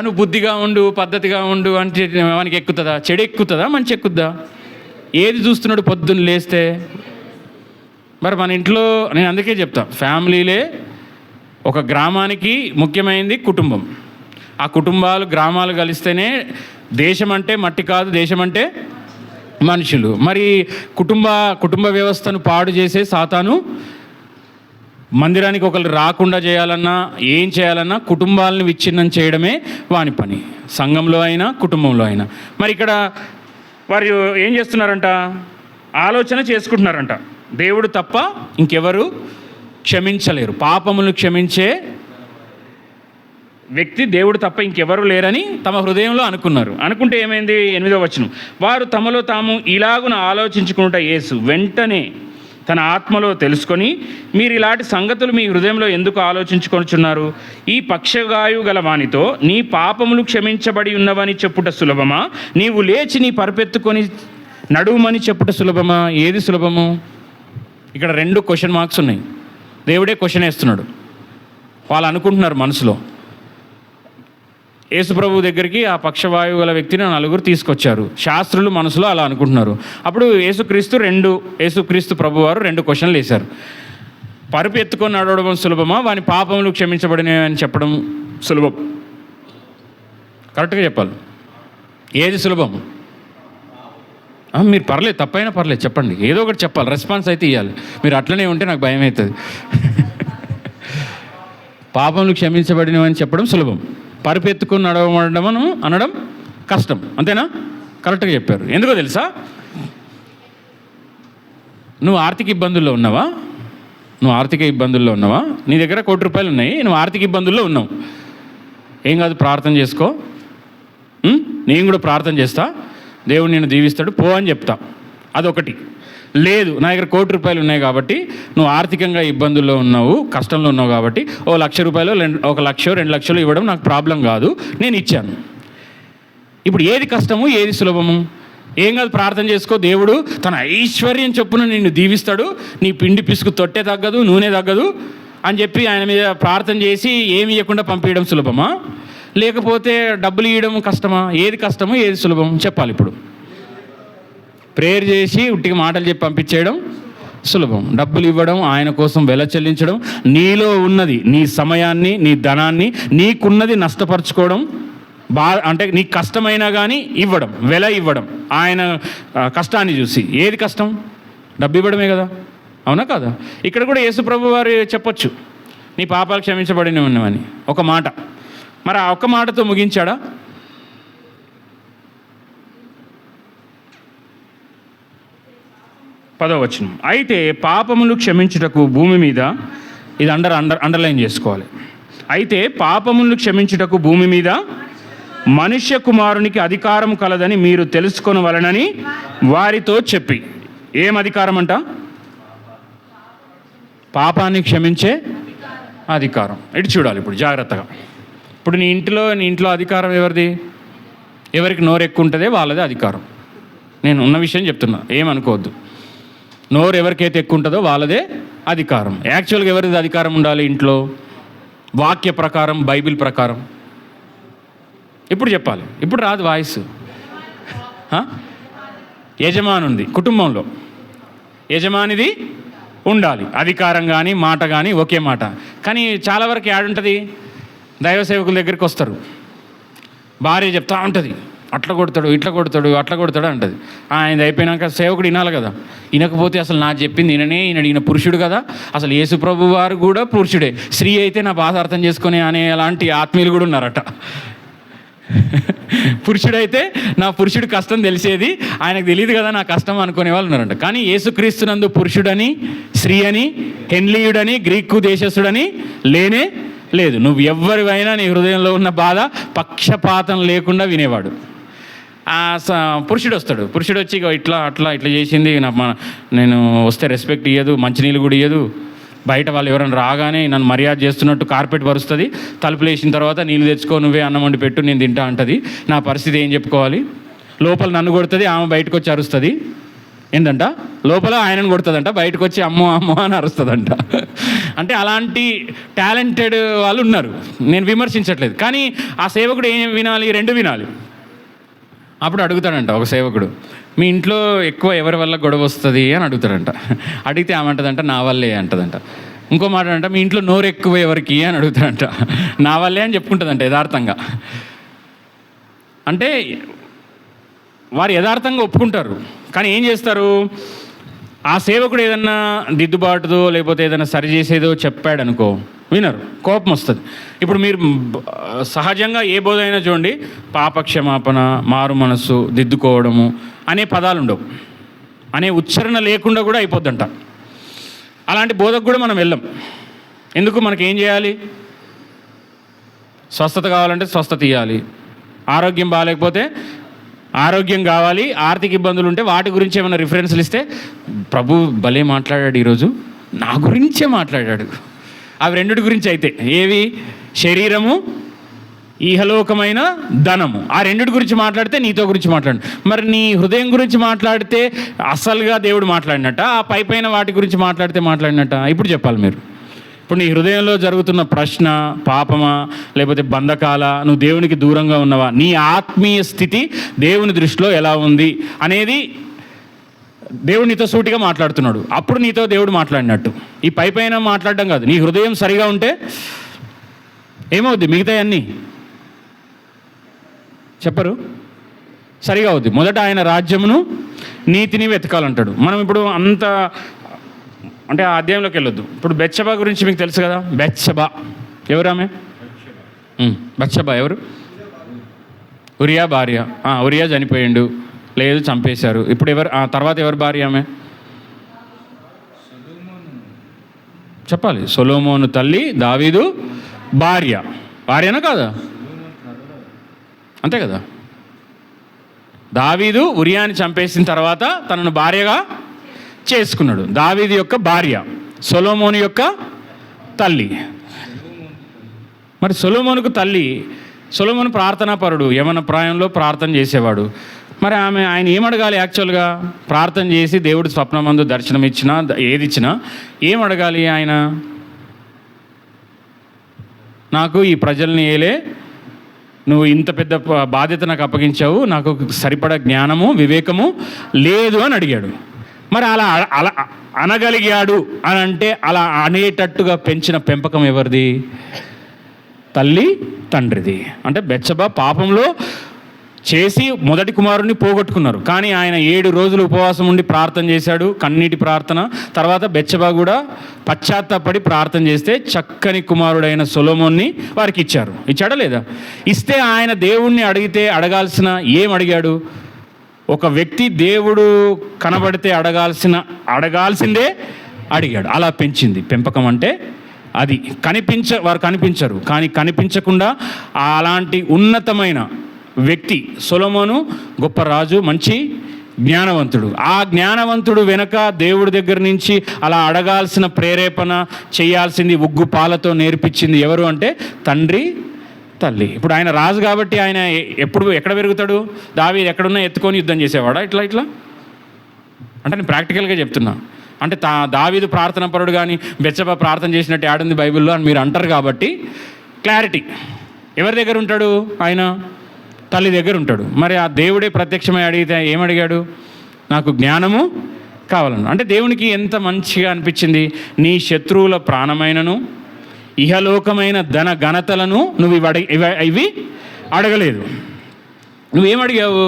నువ్వు బుద్ధిగా ఉండు, పద్ధతిగా ఉండు అంటే వానికి ఎక్కుతుందా? చెడు ఎక్కుతుందా, మంచి ఎక్కుద్దా? ఏది చూస్తున్నాడు పొద్దున్న లేస్తే? మరి మన ఇంట్లో నేను అందుకే చెప్తా, ఫ్యామిలీలే ఒక గ్రామానికి ముఖ్యమైనది కుటుంబం. ఆ కుటుంబాలు, గ్రామాలు కలిస్తేనే దేశం అంటే మట్టి కాదు, దేశం అంటే మనుషులు. మరి కుటుంబ వ్యవస్థను పాడు చేసే సాతాను మందిరానికి ఒకరు రాకుండా చేయాలన్నా, ఏం చేయాలన్నా కుటుంబాలను విచ్ఛిన్నం చేయడమే వాని పని, సంఘంలో అయినా కుటుంబంలో అయినా. మరి ఇక్కడ వారు ఏం చేస్తున్నారంట? ఆలోచన చేసుకుంటున్నారంట, దేవుడు తప్ప ఇంకెవరు క్షమించలేరు, పాపములు క్షమించే వ్యక్తి దేవుడు తప్ప ఇంకెవరు లేరని తమ హృదయంలో అనుకున్నారు. అనుకుంటే ఏమైంది? 8వ వచనం, వారు తమలో తాము ఇలాగున ఆలోచించుకుంటా యేసు వెంటనే తన ఆత్మలో తెలుసుకొని, మీరు ఇలాంటి సంగతులు మీ హృదయంలో ఎందుకు ఆలోచించుకొనుచున్నారు? ఈ పక్షగాయు గల వానితో నీ పాపములు క్షమించబడి ఉన్నవని చెప్పుట సులభమా, నీవు లేచి నీ పరుపెత్తుకొని నడుమని చెప్పుట సులభమా? ఏది సులభము? ఇక్కడ 2 క్వశ్చన్ మార్క్స్ ఉన్నాయి. దేవుడే క్వశ్చన్ వేస్తున్నాడు. వాళ్ళు అనుకుంటున్నారు మనసులో. యేసుప్రభు దగ్గరికి ఆ పక్షవాయువు గల వ్యక్తిని 4 తీసుకొచ్చారు. శాస్త్రులు మనసులో అలా అనుకుంటున్నారు. అప్పుడు యేసుక్రీస్తు ప్రభువారు 2 క్వశ్చన్లు వేశారు. పరుపు ఎత్తుకొని నడవడం సులభమా, వాని పాపములు క్షమించబడినవి అని చెప్పడం సులభం? కరెక్ట్గా చెప్పాలి, ఏది సులభం? మీరు పర్లేదు, తప్పైనా పర్లేదు, చెప్పండి, ఏదో ఒకటి చెప్పాలి, రెస్పాన్స్ అయితే ఇవ్వాలి. మీరు అట్లనే ఉంటే నాకు భయం అవుతుంది. పాపములు క్షమించబడినవని చెప్పడం సులభం, పరుపెత్తుకుని నడవడం అనడం కష్టం, అంతేనా? కరెక్ట్గా చెప్పారు. ఎందుకో తెలుసా? నువ్వు ఆర్థిక ఇబ్బందుల్లో ఉన్నావా? నీ దగ్గర ₹1,00,00,000 ఉన్నాయి, నువ్వు ఆర్థిక ఇబ్బందుల్లో ఉన్నావు. ఏం కాదు, ప్రార్థన చేసుకో. నేను కూడా ప్రార్థన చేస్తా, దేవుడు నిన్ను దీవిస్తాడు, పో అని చెప్తా. అదొకటి. లేదు, నా దగ్గర ₹1,00,00,000 ఉన్నాయి కాబట్టి నువ్వు ఆర్థికంగా ఇబ్బందుల్లో ఉన్నావు, కష్టంలో ఉన్నావు కాబట్టి ₹1,00,000 1,00,000 2,00,000 ఇవ్వడం నాకు ప్రాబ్లం కాదు, నేను ఇచ్చాను. ఇప్పుడు ఏది కష్టము, ఏది సులభము? ఏం కాదు, ప్రార్థన చేసుకో, దేవుడు తన ఐశ్వర్యం చొప్పున నిన్ను దీవిస్తాడు, నీ పిండి పిసుకు తొట్టే తగ్గదు, నూనె తగ్గదు అని చెప్పి ఆయన మీద ప్రార్థన చేసి ఏమి ఇవ్వకుండా పంపించడం సులభమా, లేకపోతే డబ్బులు ఇవ్వడం కష్టమా? ఏది కష్టమో ఏది సులభం చెప్పాలి. ఇప్పుడు ప్రేయర్ చేసి ఉట్టిగా మాటలు చెప్పి పంపించేయడం సులభం, డబ్బులు ఇవ్వడం, ఆయన కోసం వెల చెల్లించడం, నీలో ఉన్నది, నీ సమయాన్ని, నీ ధనాన్ని, నీకున్నది నష్టపరచుకోవడం, అంటే నీకు కష్టమైనా కానీ ఇవ్వడం, వెల ఇవ్వడం, ఆయన కష్టాన్ని చూసి. ఏది కష్టం? డబ్బు ఇవ్వడమే కదా, అవునా కదా? ఇక్కడ కూడా యేసుప్రభు వారు చెప్పొచ్చు, నీ పాపాలు క్షమించబడినవి ఉన్నవని ఒక మాట. మరి ఆ ఒక్క మాటతో ముగించాడా? 10వ వచనం, అయితే పాపములు క్షమించుటకు భూమి మీద, ఇది అండర్లైన్ చేసుకోవాలి. అయితే పాపములను క్షమించుటకు భూమి మీద మనుష్య కుమారునికి అధికారం కలదని మీరు తెలుసుకొనవలెనని వారితో చెప్పి. ఏం అధికారం అంట? పాపాన్ని క్షమించే అధికారం. ఇటు చూడాలి ఇప్పుడు జాగ్రత్తగా. ఇప్పుడు నీ ఇంట్లో అధికారం ఎవరిది? ఎవరికి నోరు ఎక్కువ ఉంటుందే వాళ్ళదే అధికారం. నేను ఉన్న విషయం చెప్తున్నా, ఏమనుకోవద్దు. నోరు ఎవరికైతే ఎక్కువ ఉంటుందో వాళ్ళదే అధికారం. యాక్చువల్గా ఎవరిది అధికారం ఉండాలి ఇంట్లో? వాక్య ప్రకారం, బైబిల్ ప్రకారం. ఇప్పుడు చెప్పాలి, ఇప్పుడు రాదు వాయిస్. యజమానుంది కుటుంబంలో, యజమానిది ఉండాలి అధికారం కానీ మాట కానీ ఒకే మాట. కానీ చాలా వరకు యాడుంటుంది, దైవ సేవకుల దగ్గరికి వస్తారు, భార్య చెప్తా ఉంటుంది, అట్లా కొడతాడు, ఇట్లా కొడతాడు, అట్లా కొడతాడు అంటది. ఆయన అయిపోయినాక సేవకుడు వినాలి కదా, వినకపోతే అసలు నాకు చెప్పింది ఈయన పురుషుడు కదా, అసలు యేసుప్రభు వారు కూడా పురుషుడే, స్త్రీ అయితే నా బాధ అర్థం చేసుకుని అనే అలాంటి ఆత్మీయులు కూడా ఉన్నారట. పురుషుడైతే నా పురుషుడి కష్టం తెలిసేది, ఆయనకు తెలియదు కదా నా కష్టం అనుకునే వాళ్ళు ఉన్నారంట. కానీ యేసుక్రీస్తునందు పురుషుడని, స్త్రీ అని, హెన్లీయుడని, గ్రీకు దేశస్థుడని లేనే లేదు. నువ్వు ఎవరివైనా నీ హృదయంలో ఉన్న బాధ పక్షపాతం లేకుండా వినేవాడు. పురుషుడు వస్తాడు, పురుషుడు వచ్చి ఇట్లా చేసింది, నేను వస్తే రెస్పెక్ట్ ఇయ్యదు, మంచినీళ్ళు కూడా ఇయ్యదు, బయట వాళ్ళు ఎవరైనా రాగానే నన్ను మర్యాద చేస్తున్నట్టు కార్పెట్ పరుస్తుంది, తలుపులు వేసిన తర్వాత నీళ్ళు తెచ్చుకో, నువ్వే అన్నం వండి పెట్టు, నేను తింటా అంటది. నా పరిస్థితి ఏం చెప్పుకోవాలి? లోపల నన్ను కొడుతుంది, ఆమె బయటకు వచ్చి అరుస్తుంది. ఏంటంట? లోపల ఆయనను కొడుతుందంట, బయటకు వచ్చి అమ్మో అమ్మో అని అరుస్తుందంట. అంటే అలాంటి టాలెంటెడ్ వాళ్ళు ఉన్నారు, నేను విమర్శించట్లేదు. కానీ ఆ సేవకుడు ఏం వినాలి? రెండు వినాలి. అప్పుడు అడుగుతాడంట ఒక సేవకుడు, మీ ఇంట్లో ఎక్కువ ఎవరి వల్ల గొడవ వస్తుంది అని అడుగుతాడంట. అడిగితే ఏమంటదంట, నా వల్లే అంటదంట. ఇంకో మాట అంట, మీ ఇంట్లో నోరు ఎక్కువ ఎవరికి అని అడుగుతాడంట. నా వల్లే అని చెప్పుకుంటుందంట యథార్థంగా. అంటే వారు యథార్థంగా ఒప్పుకుంటారు, కానీ ఏం చేస్తారు? ఆ సేవకుడు ఏదన్నా దిద్దుబాటుదో లేకపోతే ఏదైనా సరిచేసేదో చెప్పాడనుకో, వినరు, కోపం వస్తుంది. ఇప్పుడు మీరు సహజంగా ఏ బోధ అయినా చూడండి, పాపక్షమాపణ, మారు మనస్సు, దిద్దుకోవడము అనే పదాలు ఉండవు, అనే ఉచ్చారణ లేకుండా కూడా అయిపోద్దంట. అలాంటి బోధకు కూడా మనం వెళ్ళం. ఎందుకు? మనకి ఏం చేయాలి? స్వస్థత కావాలంటే స్వస్థత ఇవ్వాలి, ఆరోగ్యం బాగాలేకపోతే ఆరోగ్యం కావాలి, ఆర్థిక ఇబ్బందులు ఉంటే వాటి గురించి ఏమైనా రిఫరెన్స్లు ఇస్తే, ప్రభు భలే మాట్లాడాడు ఈరోజు, నా గురించే మాట్లాడాడు. అవి రెండిటి గురించి అయితే, ఏవి? శరీరము, ఈహలోకమైన ధనము. ఆ రెండిటి గురించి మాట్లాడితే నీతో గురించి మాట్లాడు. మరి నీ హృదయం గురించి మాట్లాడితే అసలుగా దేవుడు మాట్లాడినట్ట, ఆ పైపైన వాటి గురించి మాట్లాడినట్ట? ఇప్పుడు చెప్పాలి మీరు. ఇప్పుడు నీ హృదయంలో జరుగుతున్న ప్రశ్న పాపమా లేకపోతే బంధకాల, నువ్వు దేవునికి దూరంగా ఉన్నవా, నీ ఆత్మీయ స్థితి దేవుని దృష్టిలో ఎలా ఉంది అనేది దేవుడు నీతో సూటిగా మాట్లాడుతున్నాడు. అప్పుడు నీతో దేవుడు మాట్లాడినట్టు. ఈ పైపైన మాట్లాడడం కాదు. నీ హృదయం సరిగా ఉంటే ఏమవుద్ది? మిగతా అన్నీ చెప్పరు, సరిగా అవుద్ది. మొదట ఆయన రాజ్యమును నీతిని వెతకాలంటాడు. మనం ఇప్పుడు అంత అంటే ఆ అధ్యాయంలోకి వెళ్ళొద్దు. ఇప్పుడు బెత్షెబా గురించి మీకు తెలుసు కదా. బెత్షెబా ఎవరు? ఆమె బెత్షెబా ఎవరు? ఉరియా భార్య. ఉరియా చనిపోయిండు, లేదు చంపేశారు. ఇప్పుడు తర్వాత ఎవరు భార్య? ఆమె చెప్పాలి. సొలొమోను తల్లి దావీదు భార్యనా కాదా? అంతే కదా. దావీదు ఉరియాని చంపేసిన తర్వాత తనను భార్యగా చేసుకున్నాడు. దావీదు యొక్క భార్య సొలొమోను యొక్క తల్లి. మరి సొలొమోనుకు తల్లి. సొలొమోను ప్రార్థనాపరుడు, యవన ప్రాయంలో ప్రార్థన చేసేవాడు. మరి ఆయన ఏమడగాలి? యాక్చువల్గా ప్రార్థన చేసి దేవుడు స్వప్నమందు దర్శనం ఇచ్చినా ఏది ఇచ్చినా ఏం అడగాలి? ఆయన నాకు ఈ ప్రజల్ని ఏలే, నువ్వు ఇంత పెద్ద బాధ్యత నాకు అప్పగించావు, నాకు సరిపడా జ్ఞానము వివేకము లేదు అని అడిగాడు. మరి అలా అనగలిగాడు అని అంటే అలా అనేటట్టుగా పెంచిన పెంపకం ఎవరిది? తల్లి తండ్రిది. అంటే బెత్షెబా పాపంలో చేసి మొదటి కుమారుడిని పోగొట్టుకున్నారు. కానీ ఆయన 7 రోజులు ఉపవాసం ఉండి ప్రార్థన చేశాడు, కన్నీటి ప్రార్థన. తర్వాత బెత్షెబా కూడా పశ్చాత్తాపడి ప్రార్థన చేస్తే చక్కని కుమారుడైన సొలొమోన్ని వారికి ఇచ్చారు. ఇచ్చాడా లేదా? ఇస్తే ఆయన దేవుణ్ణి అడగాల్సిన ఏం అడిగాడు? ఒక వ్యక్తి దేవుడు కనబడితే అడగాల్సిందే అడిగాడు. అలా పెంచింది. పెంపకం అంటే అది. వారు కనిపించరు, కానీ కనిపించకుండా అలాంటి ఉన్నతమైన వ్యక్తి సొలొమోను గొప్ప రాజు, మంచి జ్ఞానవంతుడు. ఆ జ్ఞానవంతుడు వెనక దేవుడి దగ్గర నుంచి అలా అడగాల్సిన ప్రేరేపణ చేయాల్సింది ఉగ్గు పాలతో నేర్పించింది ఎవరు అంటే తండ్రి తల్లి. ఇప్పుడు ఆయన రాజు కాబట్టి ఆయన ఎక్కడ పెరుగుతాడు? దావీదు ఎక్కడున్నా ఎత్తుకొని యుద్ధం చేసేవాడా? ఇట్లా అంటే నేను ప్రాక్టికల్గా చెప్తున్నా. అంటే దావీదు ప్రార్థన పరుడు కానీ బెత్షెబా ప్రార్థన చేసినట్టు ఆడుంది బైబిల్లో అని మీరు అంటారు కాబట్టి క్లారిటీ. ఎవరి దగ్గర ఉంటాడు? ఆయన తల్లి దగ్గర ఉంటాడు. మరి ఆ దేవుడే ప్రత్యక్షమై అడిగితే ఏమడిగాడు? నాకు జ్ఞానము కావాలను. అంటే దేవునికి ఎంత మంచిగా అనిపించింది. నీ శత్రువుల ప్రాణమైనను ఇహలోకమైన ధన ఘనతలను నువ్వు ఇవి అడగలేదు. నువ్వేమడిగావు?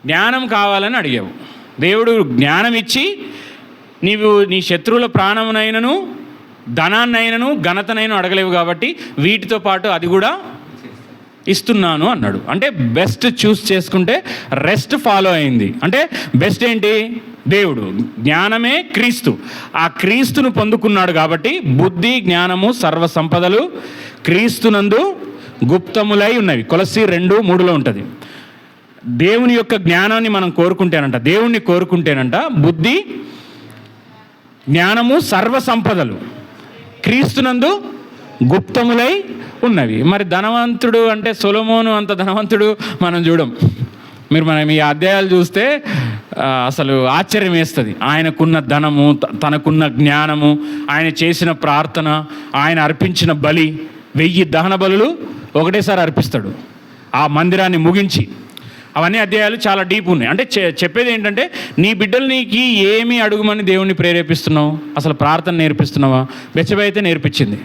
జ్ఞానం కావాలని అడిగావు. దేవుడు జ్ఞానం ఇచ్చి నీవు నీ శత్రువుల ప్రాణమునైనను ధనాన్నైనను ఘనతనైనా అడగలేవు కాబట్టి వీటితో పాటు అది కూడా ఇస్తున్నాను అన్నాడు. అంటే బెస్ట్ చూస్ చేసుకుంటే రెస్ట్ ఫాలో అయింది. అంటే బెస్ట్ ఏంటి? దేవుడు. జ్ఞానమే క్రీస్తు. ఆ క్రీస్తును పొందుకున్నాడు కాబట్టి బుద్ధి జ్ఞానము సర్వ సంపదలు క్రీస్తునందు గుప్తములై ఉన్నవి. కొలస్సీ 2:3 ఉంటుంది. దేవుని యొక్క జ్ఞానాన్ని మనం కోరుకుంటేనంట, దేవుణ్ణి కోరుకుంటేనంట బుద్ధి జ్ఞానము సర్వ సంపదలు క్రీస్తునందు గుప్తములై ఉన్నవి. మరి ధనవంతుడు అంటే సొలొమోను అంత ధనవంతుడు మనం చూడం. మనం ఈ అధ్యాయాలు చూస్తే అసలు ఆశ్చర్యం వేస్తుంది. ఆయనకున్న ధనము, తనకున్న జ్ఞానము, ఆయన చేసిన ప్రార్థన, ఆయన అర్పించిన బలి 1000 దహన బలులు ఒకటేసారి అర్పిస్తాడు ఆ మందిరాన్ని ముగించి. అవన్నీ అధ్యాయాలు చాలా డీప్ ఉన్నాయి. అంటే చెప్పేది ఏంటంటే నీ బిడ్డలకి ఏమి అడుగుమని దేవుణ్ణి ప్రేరేపిస్తున్నావు? అసలు ప్రార్థన నేర్పిస్తున్నావా? బెత్షెబా అయితే నేర్పించింది,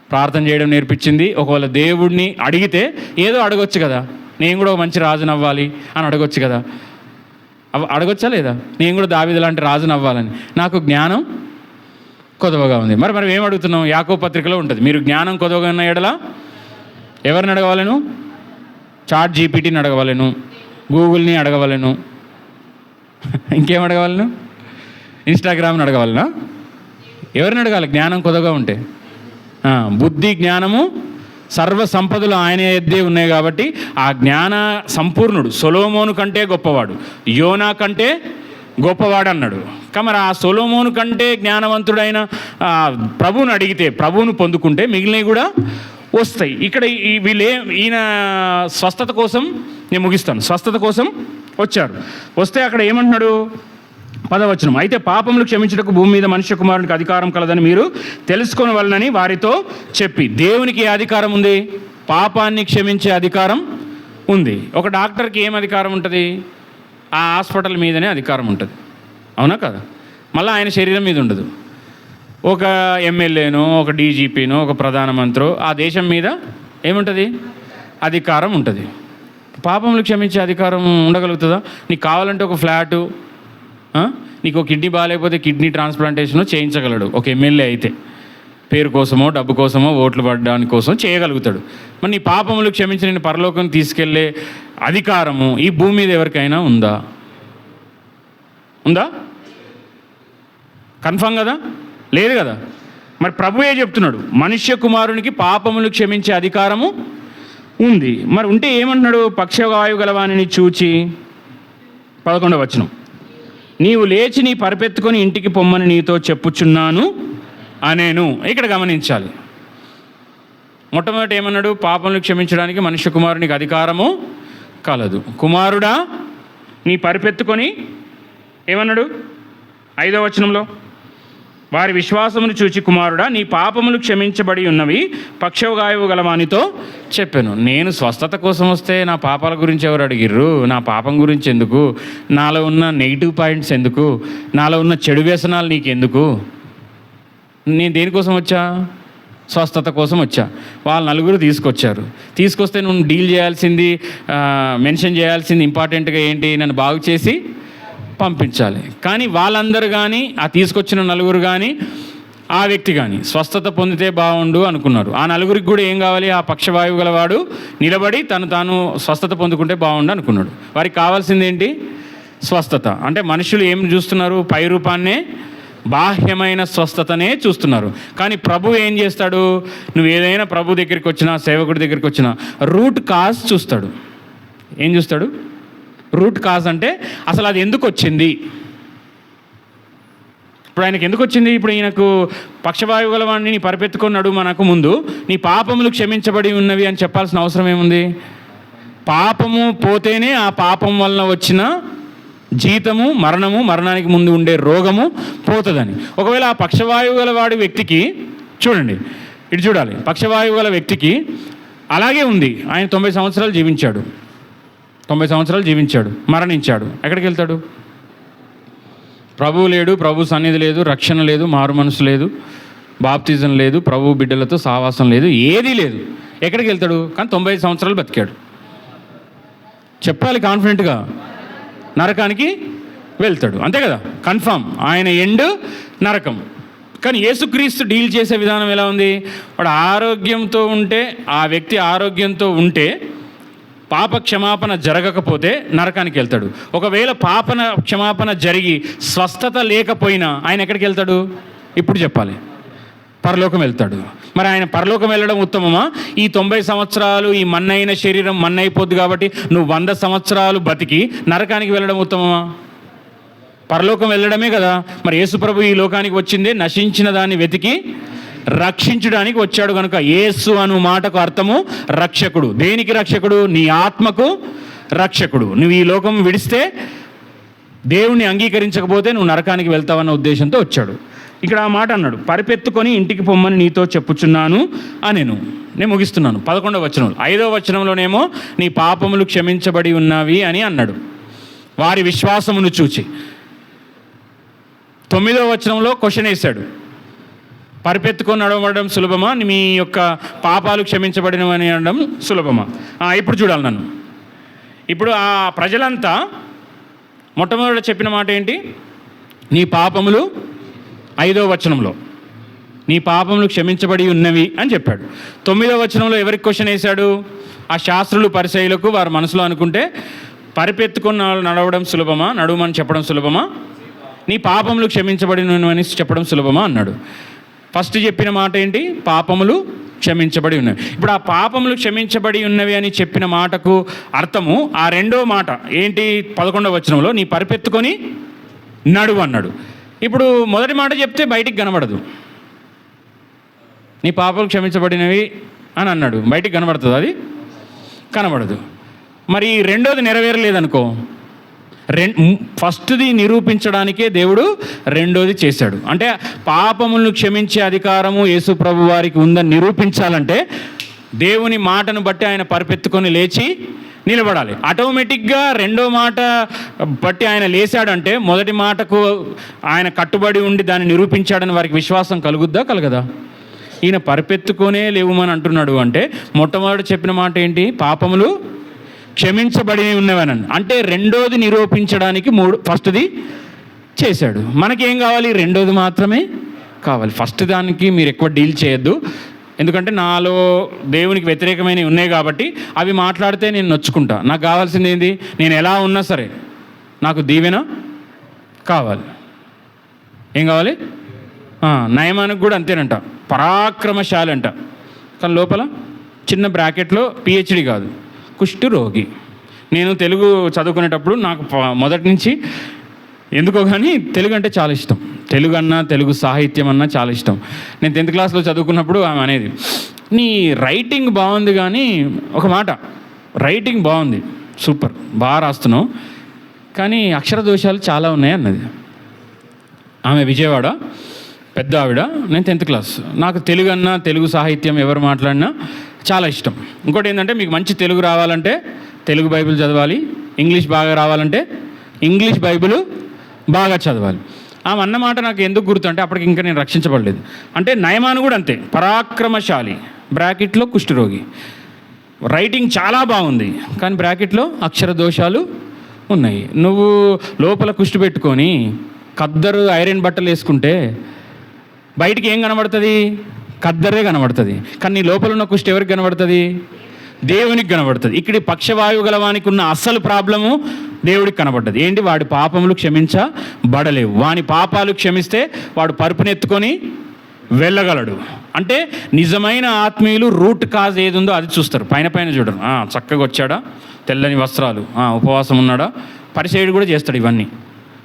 ప్రార్థన చేయడం నేర్పించింది. ఒకవేళ దేవుడిని అడిగితే ఏదో అడగొచ్చు కదా, నేను కూడా ఒక మంచి రాజుని అవ్వాలి అని అడగొచ్చు కదా. అడగొచ్చా లేదా? నేను కూడా దావీదు లాంటి రాజుని అవ్వాలని. నాకు జ్ఞానం కొదవగా ఉంది. మనం ఏం అడుగుతున్నాం? యాకోబు పత్రికలో ఉంటుంది. మీరు జ్ఞానం కొదవగా ఉన్న ఎడల ఎవరిని అడగవాలను? చాట్ జీపీటీని అడగవలను, గూగుల్ని అడగవలను, ఇంకేం అడగవలను? ఇన్స్టాగ్రామ్ని అడగవలనా? ఎవరిని అడగాలి జ్ఞానం కొదవగా ఉంటే? బుద్ధి జ్ఞానము సర్వ సంపదలు ఆయన ఎద్దే ఉన్నాయి కాబట్టి ఆ జ్ఞాన సంపూర్ణుడు సొలొమోను కంటే గొప్పవాడు, యోనా కంటే గొప్పవాడు అన్నాడు. మరి ఆ సొలొమోను కంటే జ్ఞానవంతుడైన ప్రభువుని అడిగితే, ప్రభువును పొందుకుంటే మిగిలినవి కూడా వస్తాయి. ఇక్కడ ఈయన స్వస్థత కోసం, నేను ముగిస్తాను, స్వస్థత కోసం వచ్చారు. వస్తే అక్కడ ఏమంటున్నాడు? 10వ వచనం, అయితే పాపములు క్షమించుటకు భూమి మీద మనుష్య కుమారునికి అధికారం కలదని మీరు తెలుసుకొనవలెనని వారితో చెప్పి. దేవునికి ఏ అధికారం ఉంది? పాపాన్ని క్షమించే అధికారం ఉంది. ఒక డాక్టర్కి ఏం అధికారం ఉంటుంది? ఆ హాస్పిటల్ మీదనే అధికారం ఉంటుంది, అవునా కదా? మళ్ళీ ఆయన శరీరం మీద ఉండదు. ఒక ఎమ్మెల్యేనో, ఒక డీజీపీనో, ఒక ప్రధానమంత్రో ఆ దేశం మీద ఏముంటుంది? అధికారం ఉంటుంది. పాపములు క్షమించే అధికారం ఉండగలుగుతుందా? నీకు కావాలంటే ఒక ఫ్లాటు, నీకు ఒక కిడ్నీ బాగాలేకపోతే కిడ్నీ ట్రాన్స్ప్లాంటేషన్ చేయించగలడు ఒక ఎమ్మెల్యే అయితే. పేరు కోసమో, డబ్బు కోసమో, ఓట్లు పడడానికి కోసం చేయగలుగుతాడు. మరి నీ పాపములు క్షమించి నేను పరలోకం తీసుకెళ్లే అధికారము ఈ భూమి మీద ఎవరికైనా ఉందా? కన్ఫామ్ కదా? లేదు కదా? మరి ప్రభువే చెప్తున్నాడు, మనుష్య కుమారునికి పాపములు క్షమించే అధికారము ఉంది. మరి ఉంటే ఏమంటున్నాడు? పక్షవాయువు గలవానిని చూచి 11వ వచనం, నీవు లేచి నీ పరిపెత్తుకొని ఇంటికి పొమ్మని నీతో చెప్పుచున్నాను అనేను. ఇక్కడ గమనించాలి, మొట్టమొదటి ఏమన్నాడు? పాపములు క్షమించడానికి మనుష్య కుమారునికి అధికారము కలదు. కుమారుడా నీ పరిపెత్తుకొని ఏమన్నాడు? 5వ వచనంలో, వారి విశ్వాసమును చూచి కుమారుడా నీ పాపములు క్షమించబడి ఉన్నవి పక్షవాయువు గలవానితో చెప్పాను. నేను స్వస్థత కోసం వస్తే నా పాపాల గురించి ఎవరు అడిగిర్రు? నా పాపం గురించి ఎందుకు? నాలో ఉన్న నెగిటివ్ పాయింట్స్ ఎందుకు? నాలో ఉన్న చెడు వ్యసనాలు నీకెందుకు? నేను దేనికోసం వచ్చా? స్వస్థత కోసం వచ్చా. వాళ్ళు నలుగురు తీసుకొస్తే నువ్వు డీల్ చేయాల్సింది, మెన్షన్ చేయాల్సింది ఇంపార్టెంట్గా ఏంటి? నన్ను బాగు చేసి పంపించాలి. కానీ వాళ్ళందరూ కానీ, ఆ తీసుకొచ్చిన నలుగురు కానీ, ఆ వ్యక్తి కానీ స్వస్థత పొందితే బాగుండు అనుకున్నారు. ఆ నలుగురికి కూడా ఏం కావాలి? ఆ పక్షవాయువు గలవాడు నిలబడి తాను స్వస్థత పొందుకుంటే బాగుండు అనుకున్నాడు. వారికి కావాల్సింది ఏంటి? స్వస్థత. అంటే మనుషులు ఏం చూస్తున్నారు? పై రూపాన్నే, బాహ్యమైన స్వస్థతనే చూస్తున్నారు. కానీ ప్రభు ఏం చేస్తాడు? నువ్వు ఏదైనా ప్రభు దగ్గరికి వచ్చినా, సేవకుడి దగ్గరికి వచ్చినా రూట్ కాజ్ చూస్తాడు. ఏం చూస్తాడు? రూట్ కాజ్ అంటే అసలు అది ఎందుకు వచ్చింది? ఇప్పుడు ఆయనకు ఎందుకు వచ్చింది? ఇప్పుడు ఈయనకు పక్షవాయువు గలవాడిని నీ పరిపెత్తుకున్నాడు మనకు ముందు, నీ పాపములు క్షమించబడి ఉన్నవి అని చెప్పాల్సిన అవసరం ఏముంది? పాపము పోతేనే ఆ పాపం వలన వచ్చిన జీతము మరణము, మరణానికి ముందు ఉండే రోగము పోతుందని. ఒకవేళ ఆ పక్షవాయువు గల వాడి వ్యక్తికి చూడండి, ఇటు చూడాలి, పక్షవాయువు గల వ్యక్తికి అలాగే ఉంది. ఆయన 90 సంవత్సరాలు జీవించాడు, 90 సంవత్సరాలు జీవించాడు, మరణించాడు. ఎక్కడికి వెళ్తాడు? ప్రభువు లేడు, ప్రభు సన్నిధి లేదు, రక్షణ లేదు, మారు మనసు లేదు, బాప్తిజం లేదు, ప్రభు బిడ్డలతో సావాసం లేదు, ఏదీ లేదు. ఎక్కడికి వెళ్తాడు? కానీ 95 సంవత్సరాలు బతికాడు. చెప్పాలి కాన్ఫిడెంట్గా, నరకానికి వెళ్తాడు. అంతే కదా? కన్ఫామ్ ఆయన ఎండ్ నరకం. కానీ యేసుక్రీస్తు డీల్ చేసే విధానం ఎలా ఉంది? వాడు ఆరోగ్యంతో ఉంటే, ఆ వ్యక్తి ఆరోగ్యంతో ఉంటే పాప క్షమాపణ జరగకపోతే నరకానికి వెళ్తాడు. ఒకవేళ క్షమాపణ జరిగి స్వస్థత లేకపోయినా ఆయన ఎక్కడికి వెళ్తాడు? ఇప్పుడు చెప్పాలి, పరలోకం వెళ్తాడు. మరి ఆయన పరలోకం వెళ్ళడం ఉత్తమమా? ఈ 90 సంవత్సరాలు ఈ మన్నైన శరీరం మన్నైపోద్ది కాబట్టి నువ్వు 100 సంవత్సరాలు బతికి నరకానికి వెళ్ళడం ఉత్తమమా? పరలోకం వెళ్ళడమే కదా. మరి యేసుప్రభు ఈ లోకానికి వచ్చిందే నశించిన దాన్ని వెతికి రక్షించడానికి వచ్చాడు కనుక యేసు అను మాటకు అర్థము రక్షకుడు. దేనికి రక్షకుడు? నీ ఆత్మకు రక్షకుడు. నువ్వు ఈ లోకం విడిస్తే, దేవుణ్ణి అంగీకరించకపోతే నువ్వు నరకానికి వెళ్తావన్న ఉద్దేశంతో వచ్చాడు. ఇక్కడ ఆ మాట అన్నాడు, పరిపెత్తుకొని ఇంటికి పొమ్మని నీతో చెప్పుచున్నాను అనేను. నేను ముగిస్తున్నాను. 11వ వచనం. 5వ వచనంలోనేమో నీ పాపములు క్షమించబడి ఉన్నవి అని అన్నాడు, వారి విశ్వాసమును చూచి. 9వ వచనంలో క్వశ్చన్ వేశాడు, పరిపెత్తుకొని నడవడం సులభమా, మీ యొక్క పాపాలు క్షమించబడినవని అనడం సులభమా? ఇప్పుడు చూడాలి నన్ను. ఇప్పుడు ఆ ప్రజలంతా మొట్టమొదట చెప్పిన మాట ఏంటి? నీ పాపములు, 5వ వచనంలో నీ పాపములు క్షమించబడి ఉన్నవి అని చెప్పాడు. 9వ వచనంలో ఎవరికి క్వశ్చన్ వేశాడు? ఆ శాస్త్రులు పరిసయ్యులకు వారి మనసులో అనుకుంటే, పరిపెత్తుకొని నడవడం సులభమా, నడుమని చెప్పడం సులభమా, నీ పాపములు క్షమించబడినవని చెప్పడం సులభమా అన్నాడు. ఫస్ట్ చెప్పిన మాట ఏంటి? పాపములు క్షమించబడి ఉన్నవి. ఇప్పుడు ఆ పాపములు క్షమించబడి ఉన్నవి అని చెప్పిన మాటకు అర్థము ఆ రెండో మాట ఏంటి? 11వ వచనంలో నీ పరిపెత్తుకొని నడువు అన్నాడు. ఇప్పుడు మొదటి మాట చెప్తే బయటికి కనబడదు. నీ పాపలు క్షమించబడినవి అని అన్నాడు, బయటికి కనబడుతుంది? అది కనబడదు. మరి రెండోది నెరవేరలేదనుకో, ఫస్ట్ది నిరూపించడానికే దేవుడు రెండోది చేశాడు. అంటే పాపములను క్షమించే అధికారము యేసు ప్రభు వారికి ఉందని నిరూపించాలంటే దేవుని మాటను బట్టి ఆయన పరిపెత్తుకొని లేచి నిలబడాలి. ఆటోమేటిక్గా రెండో మాట బట్టి ఆయన లేచాడంటే మొదటి మాటకు ఆయన కట్టుబడి ఉండి దాన్ని నిరూపించాడని వారికి విశ్వాసం కలుగుద్దా, కలగదా? ఈయన పరిపెత్తుకొనే లేవుమని అంటున్నాడు అంటే మొట్టమొదటి చెప్పిన మాట ఏంటి? పాపములు క్షమించబడి ఉన్నవని. అంటే రెండోది నిరూపించడానికి ఫస్ట్ది చేశాడు. మనకేం కావాలి? రెండోది మాత్రమే కావాలి. ఫస్ట్ దానికి మీరు ఎక్కువ డీల్ చేయొద్దు, ఎందుకంటే నాలో దేవునికి వ్యతిరేకమైనవి ఉన్నాయి కాబట్టి అవి మాట్లాడితే నేను నొచ్చుకుంటా. నాకు కావాల్సింది ఏంది? నేను ఎలా ఉన్నా సరే నాకు దీవెన కావాలి. ఏం కావాలి? నయమానికి కూడా అంతేనంట, పరాక్రమశాలి అంట. కానీ లోపల చిన్న బ్రాకెట్లో పిహెచ్డి కాదు, కుష్టు రోగి. నేను తెలుగు చదువుకునేటప్పుడు నాకు మొదటి నుంచి ఎందుకో కానీ తెలుగు అంటే చాలా ఇష్టం. తెలుగు అన్నా, తెలుగు సాహిత్యం అన్నా చాలా ఇష్టం. నేను 10th క్లాస్లో చదువుకున్నప్పుడు ఆమె అనేది, నీ రైటింగ్ బాగుంది కానీ ఒక మాట, రైటింగ్ బాగుంది, సూపర్, బాగా రాస్తున్నావు, కానీ అక్షర దోషాలు చాలా ఉన్నాయి అన్నది. ఆమె విజయవాడ, పెద్ద ఆవిడ. నేను 10th క్లాస్. నాకు తెలుగు అన్నా, తెలుగు సాహిత్యం ఎవరు మాట్లాడినా చాలా ఇష్టం. ఇంకోటి ఏంటంటే, మీకు మంచి తెలుగు రావాలంటే తెలుగు బైబిల్ చదవాలి, ఇంగ్లీష్ బాగా రావాలంటే ఇంగ్లీష్ బైబిల్ బాగా చదవాలి. ఆమె అన్నమాట నాకు ఎందుకు గుర్తు అంటే, అప్పటికి ఇంకా నేను రక్షించబడలేదు. అంటే నయమాను కూడా అంతే, పరాక్రమశాలి, బ్రాకెట్లో కుష్ఠరోగి. రైటింగ్ చాలా బాగుంది కానీ బ్రాకెట్లో అక్షర దోషాలు ఉన్నాయి. నువ్వు లోపల కుష్టి పెట్టుకొని ఖద్దరు ఐరన్ బట్టలు వేసుకుంటే బయటికి ఏం కనబడుతుంది? ఖద్దరే కనబడుతుంది. కానీ నీ లోపల ఉన్న కుష్టి ఎవరికి కనబడుతుంది? దేవునికి కనబడుతుంది. ఇక్కడ పక్షవాయువు గలవానికి ఉన్న అసలు ప్రాబ్లము దేవుడికి కనబడ్డది. ఏంటి? వాడి పాపములు క్షమించబడలేవు. వాని పాపాలు క్షమిస్తే వాడు పరుపునెత్తుకొని వెళ్ళగలడు. అంటే నిజమైన ఆత్మీయులు రూట్ కాజ్ ఏది ఉందో అది చూస్తారు, పైన పైన చూడరు. చక్కగా వచ్చాడా, తెల్లని వస్త్రాలు, ఉపవాసం ఉన్నాడా, పరిచయుడు కూడా చేస్తాడు, ఇవన్నీ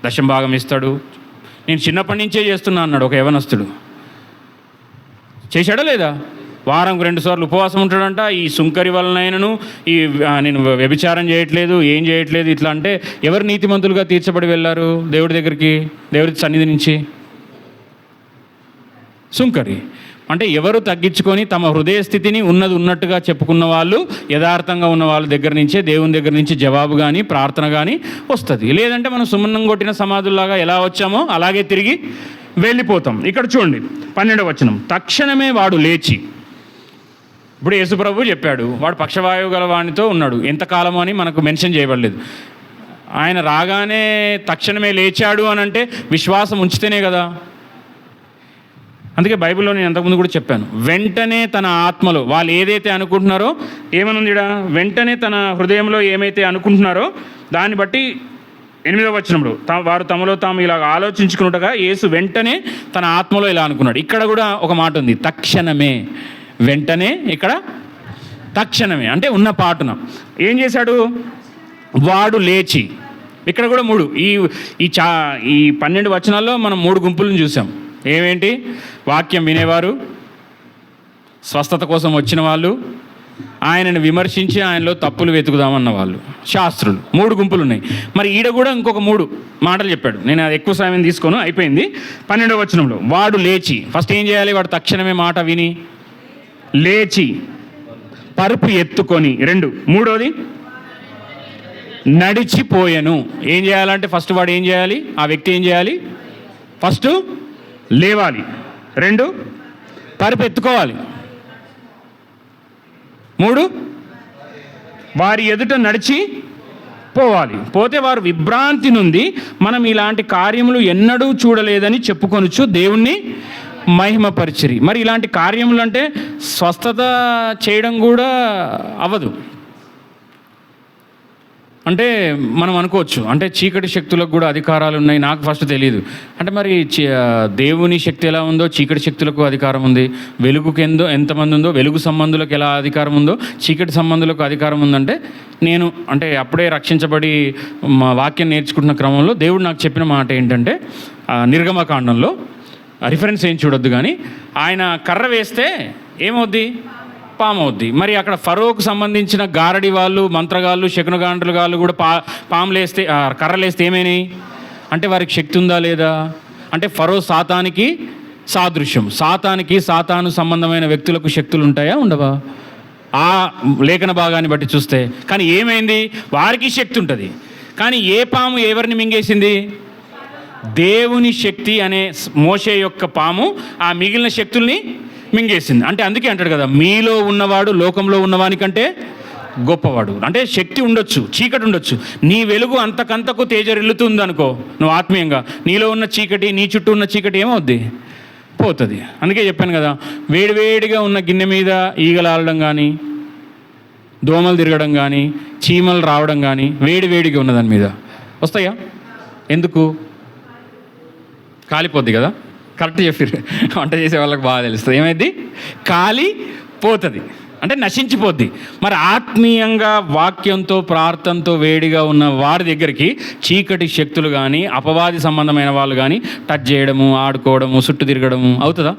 దశం భాగం ఇస్తాడు. నేను చిన్నప్పటి నుంచే చేస్తున్నా అన్నాడు ఒక యవనస్తుడు. చేశాడా లేదా? వారంకు 2 సార్లు ఉపవాసం ఉంటాడంట. ఈ సుంకరి వలనైనను నేను వ్యభిచారం చేయట్లేదు, ఏం చేయట్లేదు ఇట్లా అంటే ఎవరు నీతిమంతులుగా తీర్చబడి వెళ్ళారు దేవుడి దగ్గరికి, దేవుడి సన్నిధి నుంచి? సుంకరి. అంటే ఎవరు తగ్గించుకొని తమ హృదయ స్థితిని ఉన్నట్టుగా చెప్పుకున్న వాళ్ళు, యథార్థంగా ఉన్న వాళ్ళ దగ్గర నుంచే దేవుని దగ్గర నుంచి జవాబు కానీ ప్రార్థన కానీ వస్తుంది. లేదంటే మనం సుమన్నం కొట్టిన సమాధుల్లాగా ఎలా వచ్చామో అలాగే తిరిగి వెళ్ళిపోతాం. ఇక్కడ చూడండి 12వ వచనం, తక్షణమే వాడు లేచి. ఇప్పుడు యేసుప్రభు చెప్పాడు వాడు పక్షవాయువు గల వానితో ఉన్నాడు. ఎంతకాలమో అని మనకు మెన్షన్ చేయబడలేదు. ఆయన రాగానే తక్షణమే లేచాడు అని అంటే విశ్వాసం ఉంచితేనే కదా. అందుకే బైబిల్లో నేను అంతకుముందు కూడా చెప్పాను, వెంటనే తన ఆత్మలో వాళ్ళు ఏదైతే అనుకుంటున్నారో, ఏమనుంది ఇక్కడ, వెంటనే తన హృదయంలో ఏమైతే అనుకుంటున్నారో దాన్ని బట్టి 8వ వచనంలో వారు తమలో తాము ఇలా ఆలోచించుకున్నట్టుగా యేసు వెంటనే తన ఆత్మలో ఇలా అనుకున్నాడు. ఇక్కడ కూడా ఒక మాట ఉంది, తక్షణమే. వెంటనే, ఇక్కడ తక్షణమే అంటే ఉన్న పాటున ఏం చేశాడు? వాడు లేచి. ఇక్కడ కూడా 3 ఈ 12 వచనాల్లో మనం 3 గుంపులను చూసాం. ఏమేంటి? వాక్యం వినేవారు, స్వస్థత కోసం వచ్చిన వాళ్ళు, ఆయనను విమర్శించి ఆయనలో తప్పులు వెతుకుదామన్న వాళ్ళు, శాస్త్రులు. 3 గుంపులు ఉన్నాయి. మరి ఈడ కూడా ఇంకొక 3 మాటలు చెప్పాడు. నేను అది ఎక్కువ సమయం తీసుకోను, అయిపోయింది. 12వ వచనంలో వాడు లేచి, ఫస్ట్ ఏం చేయాలి? వాడు తక్షణమే మాట విని లేచి పరుపు ఎత్తుకొని, 2, 3వది నడిచిపోయాను. ఏం చేయాలంటే ఫస్ట్ వాడు ఏం చేయాలి? ఆ వ్యక్తి ఏం చేయాలి? ఫస్ట్ లేవాలి, 2 పరుపు ఎత్తుకోవాలి, 3 వారి ఎదుట నడిచి పోవాలి. పోతే వారు విభ్రాంతి నుండి మనం ఇలాంటి కార్యములు ఎన్నడూ చూడలేదని చెప్పుకొనొచ్చు దేవుణ్ణి మహిమపరిచిరి. మరి ఇలాంటి కార్యములు అంటే స్వస్థత చేయడం కూడా అవ్వదు. అంటే మనం అనుకోవచ్చు, అంటే చీకటి శక్తులకు కూడా అధికారాలు ఉన్నాయి, నాకు ఫస్ట్ తెలియదు. అంటే మరి దేవుని శక్తి ఎలా ఉందో చీకటి శక్తులకు అధికారం ఉంది, వెలుగుకి ఎంతమంది ఉందో వెలుగు సంబంధులకు ఎలా అధికారం ఉందో చీకటి సంబంధులకు అధికారం ఉందంటే, నేను అంటే అప్పుడే రక్షించబడి మా వాక్యం నేర్చుకుంటున్న క్రమంలో దేవుడు నాకు చెప్పిన మాట ఏంటంటే, నిర్గమకాండంలో రిఫరెన్స్ ఏం చూడొద్దు కానీ, ఆయన కర్ర వేస్తే ఏమవుద్ది? పాము అవుద్ది. మరి అక్కడ ఫరోకు సంబంధించిన గారడి వాళ్ళు, మంత్రగాళ్ళు, శకునగాండ్రులు గాళ్ళు కూడా పాములేస్తే, కర్రలేస్తే ఏమైనాయి అంటే వారికి శక్తి ఉందా లేదా? అంటే ఫరో సాతానికి సాదృశ్యం. సాతాను సంబంధమైన వ్యక్తులకు శక్తులు ఉంటాయా ఉండవా? ఆ లేఖన భాగాన్ని బట్టి చూస్తే. కానీ ఏమైంది? వారికి శక్తి ఉంటుంది. కానీ ఏ పాము ఎవరిని మింగేసింది? దేవుని శక్తి అనే మోషే యొక్క పాము ఆ మిగిలిన శక్తుల్ని మింగేసింది. అంటే అందుకే అంటాడు కదా, మీలో ఉన్నవాడు లోకంలో ఉన్నవానికంటే గొప్పవాడు. అంటే శక్తి ఉండొచ్చు, చీకటి ఉండొచ్చు, నీ వెలుగు అంతకంతకు తేజరిల్లుతుంది అనుకో నువ్వు ఆత్మీయంగా, నీలో ఉన్న చీకటి, నీ చుట్టూ ఉన్న చీకటి ఏమవుద్ది? పోతుంది. అందుకే చెప్పాను కదా, వేడివేడిగా ఉన్న గిన్నె మీద ఈగలాడడం కానీ, దోమలు తిరగడం కానీ, చీమలు రావడం కానీ, వేడివేడిగా ఉన్న దాని మీద వస్తాయా? ఎందుకు? కాలిపోద్ది కదా, కరెక్ట్ చెప్పారు. వంట చేసే వాళ్ళకి బాగా తెలుస్తుంది. ఏమైంది? కాలిపోతుంది అంటే నశించిపోద్ది. మరి ఆత్మీయంగా వాక్యంతో ప్రార్థనతో వేడిగా ఉన్న వారి దగ్గరికి చీకటి శక్తులు కానీ అపవాది సంబంధమైన వాళ్ళు కానీ టచ్ చేయడము, ఆడుకోవడము, చుట్టూ తిరగడము అవుతుందా?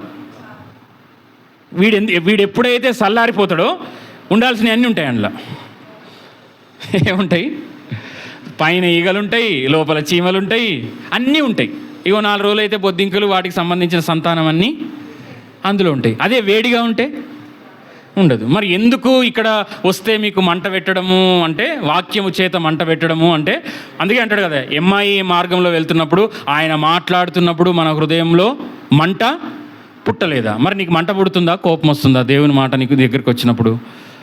వీడు ఎప్పుడైతే చల్లారిపోతాడో ఉండాల్సినవి అన్నీ ఉంటాయి. అందులో ఏముంటాయి? పైన ఈగలు ఉంటాయి, లోపల చీమలు ఉంటాయి, అన్నీ ఉంటాయి. 4 రోజులు అయితే బొద్దింకలు, వాటికి సంబంధించిన సంతానం అన్నీ అందులో ఉంటాయి. అదే వేడిగా ఉంటే ఉండదు. మరి ఎందుకు ఇక్కడ వస్తే మీకు మంట పెట్టడము అంటే, వాక్యము చేత మంట పెట్టడము అంటే, అందుకే అంటాడు కదా, ఎంఐ మార్గంలో వెళ్తున్నప్పుడు ఆయన మాట్లాడుతున్నప్పుడు మన హృదయంలో మంట పుట్టలేదా? మరి నీకు మంట పుడుతుందా? కోపం వస్తుందా దేవుని మాట నీకు దగ్గరికి వచ్చినప్పుడు?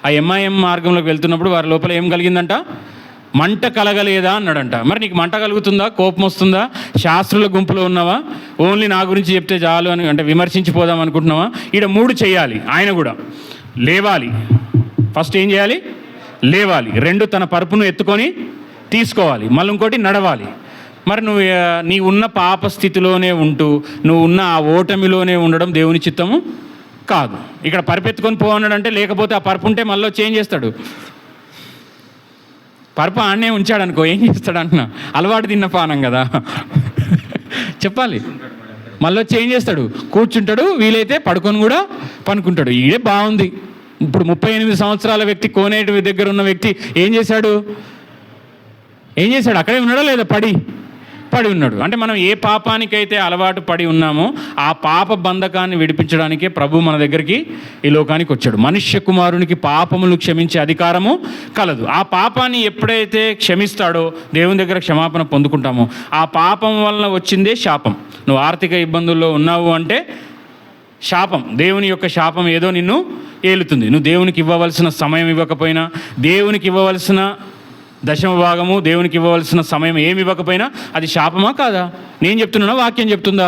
ఆ ఎంఐఎం మార్గంలోకి వెళ్తున్నప్పుడు వారి లోపల ఏం కలిగిందంట? మంట కలగలేదా అన్నాడంట. మరి నీకు మంట కలుగుతుందా? కోపం వస్తుందా? శాస్త్రుల గుంపులో ఉన్నావా? ఓన్లీ నా గురించి చెప్తే చాలు అని అంటే విమర్శించిపోదాం అనుకుంటున్నావా? ఈడ 3 చేయాలి. ఆయన కూడా లేవాలి. ఫస్ట్ ఏం చేయాలి? లేవాలి. 2 తన పరుపును ఎత్తుకొని తీసుకోవాలి. మళ్ళీ ఇంకోటి నడవాలి. మరి నీ ఉన్న పాప స్థితిలోనే ఉంటూ నువ్వు ఉన్న ఆ ఓటమిలోనే ఉండడం దేవుని చిత్తము కాదు. ఇక్కడ పరుపెత్తుకొని పోన్నాడంటే, లేకపోతే ఆ పరుపు ఉంటే మళ్ళీ చేంజ్ చేస్తాడు. పరుపు ఆడనే ఉంచాడు అనుకో, ఏం చేస్తాడు అంటున్నా? అలవాటు తిన్న పానం కదా, చెప్పాలి. మళ్ళీ చేంజ్ చేస్తాడు, కూర్చుంటాడు, వీలైతే పడుకొని కూడా పనుకుంటాడు. ఇదే బాగుంది. ఇప్పుడు 38 సంవత్సరాల వ్యక్తి, కోనేటి దగ్గర ఉన్న వ్యక్తి ఏం చేశాడు? అక్కడే ఉన్నాడా లేదా? పడి ఉన్నాడు. అంటే మనం ఏ పాపానికైతే అలవాటు పడి ఉన్నామో ఆ పాప బంధకాన్ని విడిపించడానికే ప్రభు మన దగ్గరికి ఈ లోకానికి వచ్చాడు. మనుష్య కుమారునికి పాపములు క్షమించే అధికారము కలదు. ఆ పాపాన్ని ఎప్పుడైతే క్షమిస్తాడో దేవుని దగ్గర క్షమాపణ పొందుకుంటామో, ఆ పాపం వలన వచ్చిందే శాపం. నువ్వు ఆర్థిక ఇబ్బందుల్లో ఉన్నావు అంటే శాపం, దేవుని యొక్క శాపం ఏదో నిన్ను ఏలుతుంది. నువ్వు దేవునికి ఇవ్వవలసిన సమయం ఇవ్వకపోయినా, దేవునికి ఇవ్వవలసిన 10వ భాగము, దేవునికి ఇవ్వవలసిన సమయం ఏమి ఇవ్వకపోయినా అది శాపమా కాదా? నేను చెప్తున్నానా? వాక్యం చెప్తుందా?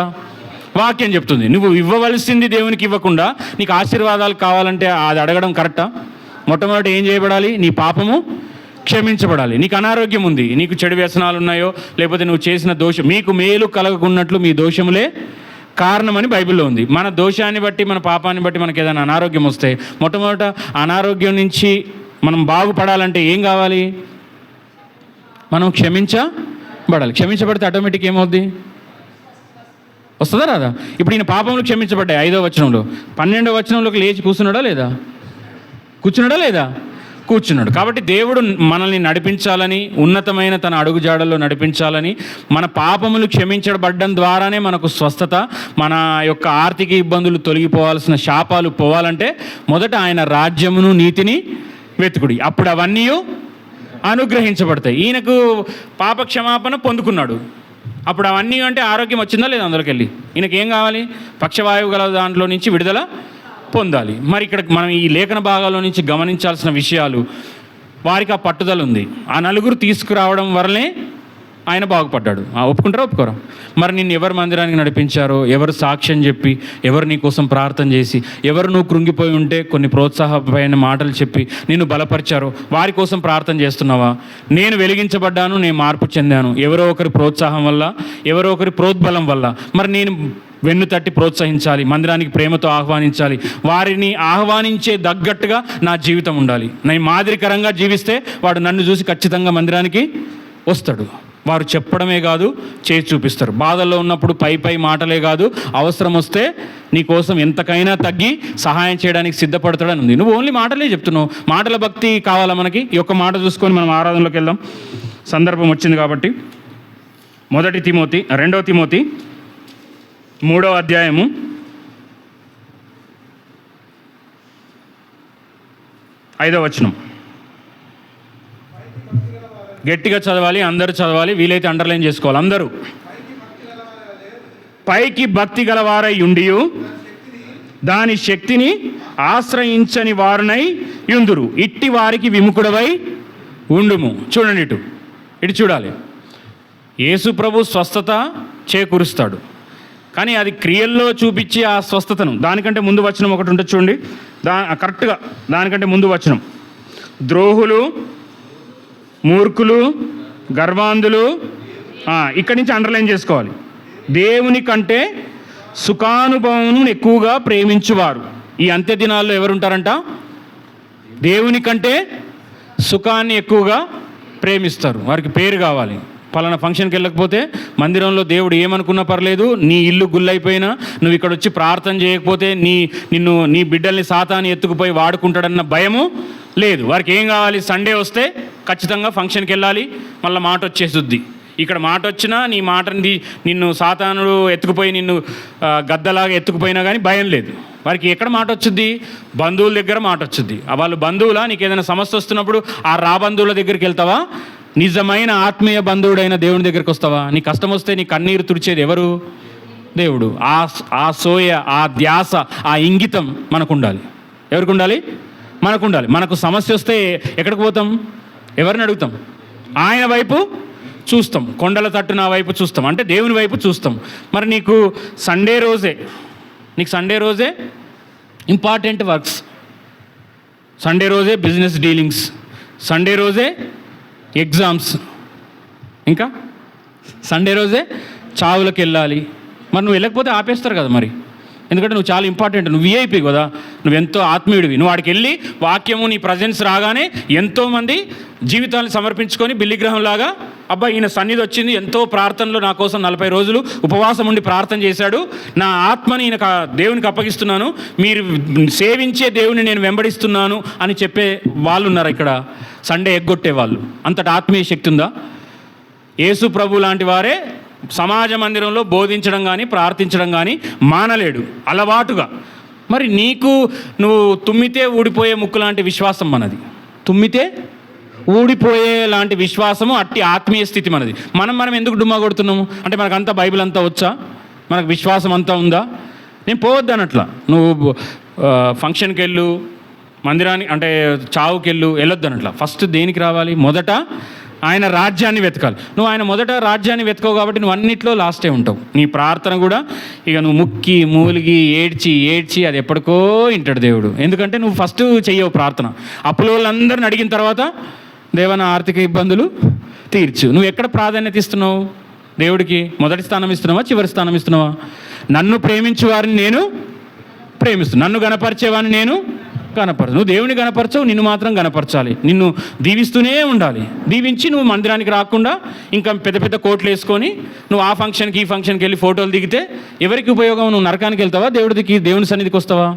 వాక్యం చెప్తుంది. నువ్వు ఇవ్వవలసింది దేవునికి ఇవ్వకుండా నీకు ఆశీర్వాదాలు కావాలంటే అది అడగడం కరెక్టా? మొట్టమొదటి ఏం చేయబడాలి? నీ పాపము క్షమించబడాలి. నీకు అనారోగ్యం ఉంది, నీకు చెడు వ్యసనాలు ఉన్నాయో, లేకపోతే నువ్వు చేసిన దోషం, మీకు మేలు కలగకున్నట్లు మీ దోషములే కారణమని బైబిల్లో ఉంది. మన దోషాన్ని బట్టి, మన పాపాన్ని బట్టి మనకి ఏదైనా అనారోగ్యం వస్తే, మొట్టమొదట అనారోగ్యం నుంచి మనం బాగుపడాలంటే ఏం కావాలి? మనం క్షమించబడాలి. క్షమించబడితే ఆటోమేటిక్ ఏమవుద్ది? వస్తుందా రాదా? ఇప్పుడు ఈయన పాపములు క్షమించబడ్డాయి 5వ వచనంలో. 12వ వచనంలోకి లేచి కూర్చున్నాడా లేదా? కూర్చున్నాడు. కాబట్టి దేవుడు మనల్ని నడిపించాలని, ఉన్నతమైన తన అడుగుజాడల్లో నడిపించాలని, మన పాపములు క్షమించబడడం ద్వారానే మనకు స్వస్థత, మన యొక్క ఆర్థిక ఇబ్బందులు తొలగిపోవాల్సిన శాపాలు పోవాలంటే మొదట ఆయన రాజ్యమును నీతిని వెతుకుడి, అప్పుడు అవన్నీ అనుగ్రహించబడతాయి. ఈయనకు పాప క్షమాపణ పొందుకున్నాడు, అప్పుడు అవన్నీ అంటే ఆరోగ్యం వచ్చిందా లేదా? అందులోకి వెళ్ళి ఈయనకి ఏం కావాలి? పక్షవాయువు గల దాంట్లో నుంచి విడుదల పొందాలి. మరి ఇక్కడ మనం ఈ లేఖన భాగాల్లో నుంచి గమనించాల్సిన విషయాలు, వారికి ఆ పట్టుదల ఉంది. ఆ 4 తీసుకురావడం వల్లనే ఆయన బాగుపడ్డాడు. ఒప్పుకుంటారా? ఒప్పుకోరా? మరి నిన్ను ఎవరు మందిరానికి నడిపించారో, ఎవరు సాక్ష్యం చెప్పి, ఎవరు నీ కోసం ప్రార్థన చేసి, ఎవరు నువ్వు కృంగిపోయి ఉంటే కొన్ని ప్రోత్సాహమైన మాటలు చెప్పి నిన్ను బలపరిచారో వారి కోసం ప్రార్థన చేస్తున్నావా? నేను వెలిగించబడ్డాను, నేను మార్పు చెందాను ఎవరో ఒకరి ప్రోత్సాహం వల్ల, ఎవరో ఒకరి ప్రోద్బలం వల్ల. మరి నేను వెన్ను తట్టి ప్రోత్సహించాలి, మందిరానికి ప్రేమతో ఆహ్వానించాలి, వారిని ఆహ్వానించే తగ్గట్టుగా నా జీవితం ఉండాలి. నేను మాదిరికరంగా జీవిస్తే వాడు నన్ను చూసి ఖచ్చితంగా మందిరానికి వస్తాడు. వారు చెప్పడమే కాదు, చేసి చూపిస్తారు. బాధల్లో ఉన్నప్పుడు పై మాటలే కాదు, అవసరం వస్తే నీ కోసం ఎంతకైనా తగ్గి సహాయం చేయడానికి సిద్ధపడతాడని ఉంది. నువ్వు ఓన్లీ మాటలే చెప్తున్నావు. మాటల భక్తి కావాలా మనకి? ఈ ఒక్క మాట చూసుకొని మనం ఆరాధనలోకి వెళ్దాం. సందర్భం వచ్చింది కాబట్టి 2 తిమోతి 3వ అధ్యాయము 5వ వచనం. గట్టిగా చదవాలి, అందరూ చదవాలి, వీలైతే అండర్లైన్ చేసుకోవాలి అందరూ. పైకి భక్తి గలవారై ఉండియు దాని శక్తిని ఆశ్రయించని వారునై యుందురు, ఇట్టి వారికి విముఖుడవై ఉండుము. చూడండి, ఇటు చూడాలి. యేసు ప్రభు స్వస్థత చేకూరుస్తాడు, కానీ అది క్రియల్లో చూపించి ఆ స్వస్థతను, దానికంటే ముందు వచనం ఒకటి ఉంటుంది చూడండి, కరెక్ట్గా దానికంటే ముందు వచనం, ద్రోహులు, మూర్ఖులు, గర్వాంధులు, ఇక్కడి నుంచి అండర్లైన్ చేసుకోవాలి. దేవుని కంటే సుఖానుభవం ఎక్కువగా ప్రేమించువారు. ఈ అంత్య దినాల్లో ఎవరుంటారంట? దేవుని కంటే సుఖాన్ని ఎక్కువగా ప్రేమిస్తారు. వారికి పేరు కావాలి. పలానా ఫంక్షన్కి వెళ్ళకపోతే మందిరంలో దేవుడు ఏమనుకున్నా పర్లేదు, నీ ఇల్లు గుల్లైపోయినా, నువ్వు ఇక్కడ వచ్చి ప్రార్థన చేయకపోతే నీ బిడ్డల్ని సాతాను ఎత్తుకుపోయి వాడుకుంటాడన్న భయము లేదు. వారికి ఏం కావాలి? సండే వస్తే ఖచ్చితంగా ఫంక్షన్కి వెళ్ళాలి, మళ్ళీ మాట వచ్చేసుద్ది. ఇక్కడ మాట వచ్చినా నీ మాటని నిన్ను సాతానుడు ఎత్తుకుపోయి నిన్ను గద్దలాగా ఎత్తుకుపోయినా కానీ భయం లేదు. వారికి ఎక్కడ మాట వచ్చుద్ది? బంధువుల దగ్గర మాట వచ్చుద్ది. వాళ్ళు బంధువులా? నీకు ఏదైనా సమస్య వస్తున్నప్పుడు ఆ బంధువుల దగ్గరికి వెళ్తావా? నిజమైన ఆత్మీయ బంధువుడైన దేవుని దగ్గరికి వస్తావా? నీ కష్టం వస్తే నీ కన్నీరు తుడిచేది ఎవరు? దేవుడు. ఆ సోయ, ఆ ధ్యాస, ఆ ఇంగితం మనకు ఉండాలి. ఎవరికి ఉండాలి? మనకు ఉండాలి. మనకు సమస్య వస్తే ఎక్కడికి పోతాం? ఎవరిని అడుగుతాం? ఆయన వైపు చూస్తాం. కొండల తట్టు నా వైపు చూస్తాం, అంటే దేవుని వైపు చూస్తాం. మరి నీకు సండే రోజే ఇంపార్టెంట్ వర్క్స్, సండే రోజే బిజినెస్ డీలింగ్స్, సండే రోజే ఎగ్జామ్స్, ఇంకా సండే రోజే చావులకు వెళ్ళాలి. మరి నువ్వు వెళ్ళకపోతే ఆపేస్తారు కదా మరి. ఎందుకంటే నువ్వు చాలా ఇంపార్టెంట్, నువ్వు విఐపి కదా, నువ్వెంతో ఆత్మీయుడివి. నువ్వు వాడికి వెళ్ళి వాక్యము నీ ప్రజెన్స్ రాగానే ఎంతోమంది జీవితాన్ని సమర్పించుకొని బిల్లిగ్రహంలాగా, అబ్బా ఈయన సన్నిధి వచ్చింది, ఎంతో ప్రార్థనలు నా కోసం 40 రోజులు ఉపవాసం ఉండి ప్రార్థన చేశాడు, నా ఆత్మని ఈయన దేవునికి అప్పగిస్తున్నాను, మీరు సేవించే దేవుని నేను వెంబడిస్తున్నాను అని చెప్పే వాళ్ళు ఉన్నారు ఇక్కడ. సండే ఎగ్గొట్టే వాళ్ళు. అంతటి ఆత్మీయ శక్తి ఉందా? యేసు ప్రభు లాంటి వారే సమాజ మందిరంలో బోధించడం కానీ ప్రార్థించడం కానీ మానలేడు అలవాటుగా. మరి నువ్వు తుమ్మితే ఊడిపోయే ముక్కు లాంటి విశ్వాసం మనది. తుమ్మితే ఊడిపోయే లాంటి విశ్వాసము, అట్టి ఆత్మీయ స్థితి మనది. మనం ఎందుకు డుమ్మా కొడుతున్నాము? అంటే మనకంతా బైబిల్ అంతా వచ్చా? మనకు విశ్వాసం అంతా ఉందా? నేను పోవద్దు అన్నట్లా. నువ్వు ఫంక్షన్కి వెళ్ళు, మందిరానికి అంటే చావుకి వెళ్ళొద్దు అన్నట్లా. ఫస్ట్ దేనికి రావాలి? మొదట ఆయన రాజ్యాన్ని వెతకాలి. నువ్వు ఆయన మొదట రాజ్యాన్ని వెతకవు కాబట్టి నువ్వు అన్నిట్లో లాస్టే ఉంటావు. నీ ప్రార్థన కూడా ఇక నువ్వు ముక్కి మూలిగి ఏడ్చి అది ఎప్పటికో వింటాడు దేవుడు. ఎందుకంటే నువ్వు ఫస్ట్ చెయ్యవు ప్రార్థన. అప్పుల వాళ్ళందరిని అడిగిన తర్వాత దేవన ఆర్థిక ఇబ్బందులు తీర్చు. నువ్వు ఎక్కడ ప్రాధాన్యత ఇస్తున్నావు దేవుడికి? మొదటి స్థానం ఇస్తున్నావా, చివరి స్థానం ఇస్తున్నావా? నన్ను ప్రేమించే వారిని నేను ప్రేమిస్తున్నాను, నన్ను గణపరిచేవాడిని నేను గణపరచు. నువ్వు దేవుని గణపరచవు, నిన్ను మాత్రం గణపరచాలి. నిన్ను దీవిస్తూనే ఉండాలి. దీవించి నువ్వు మందిరానికి రాకుండా ఇంకా పెద్ద పెద్ద కోట్లు వేసుకొని నువ్వు ఆ ఫంక్షన్కి ఈ ఫంక్షన్కి వెళ్ళి ఫోటోలు దిగితే ఎవరికి ఉపయోగం? నువ్వు నరకానికి వెళ్తావా, దేవుని సన్నిధికి వస్తావా?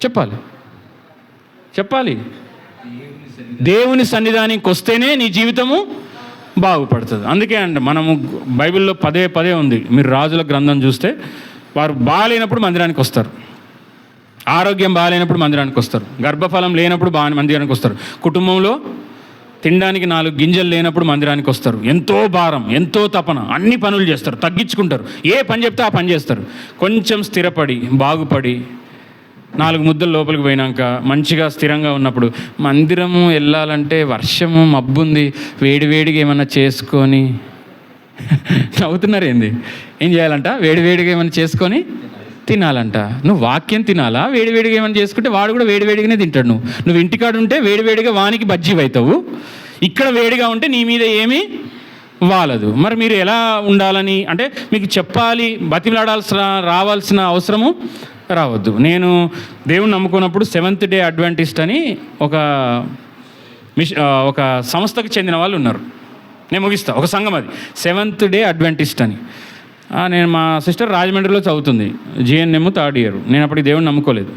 చెప్పాలి. దేవుని సన్నిధానికి వస్తేనే నీ జీవితము బాగుపడుతుంది. అందుకే అండి మనము బైబిల్లో పదే ఉంది. మీరు రాజుల గ్రంథం చూస్తే వారు బాగాలేనప్పుడు మందిరానికి వస్తారు, ఆరోగ్యం బాగాలేనప్పుడు మందిరానికి వస్తారు, గర్భఫలం లేనప్పుడు మందిరానికి వస్తారు, కుటుంబంలో తినడానికి 4 గింజలు లేనప్పుడు మందిరానికి వస్తారు. ఎంతో భారం, ఎంతో తపన, అన్ని పనులు చేస్తారు, తగ్గించుకుంటారు, ఏ పని చెప్తే ఆ పని చేస్తారు. కొంచెం స్థిరపడి బాగుపడి 4 ముద్దలు లోపలికి పోయినాక మంచిగా స్థిరంగా ఉన్నప్పుడు మందిరము వెళ్ళాలంటే వర్షము మబ్బుంది, వేడివేడిగా ఏమన్నా చేసుకొని నవ్వుతున్నారు ఏంది? ఏం చేయాలంట? వేడివేడిగా ఏమన్నా చేసుకొని తినాలంట. నువ్వు వాక్యం తినాలా? వేడివేడిగా ఏమైనా చేసుకుంటే వాడు కూడా వేడివేడిగానే తింటాడు. నువ్వు ఇంటికాడు ఉంటే వేడివేడిగా వానికి బజ్జీ అవుతావు, ఇక్కడ వేడిగా ఉంటే నీ మీద ఏమీ వాలదు. మరి మీరు ఎలా ఉండాలని అంటే మీకు చెప్పాలి, రావాల్సిన అవసరము రావద్దు. నేను దేవుని నమ్ముకున్నప్పుడు సెవెంత్ డే అడ్వెంటిస్ట్ అని ఒక సంస్థకు చెందిన వాళ్ళు ఉన్నారు. నేను ముగిస్తా. ఒక సంఘం, అది సెవెంత్ డే అడ్వెంటిస్ట్ అని. నేను మా సిస్టర్ రాజమండ్రిలో చదువుతుంది, JNM 3rd year. నేను అప్పటికి దేవుని నమ్ముకోలేదు,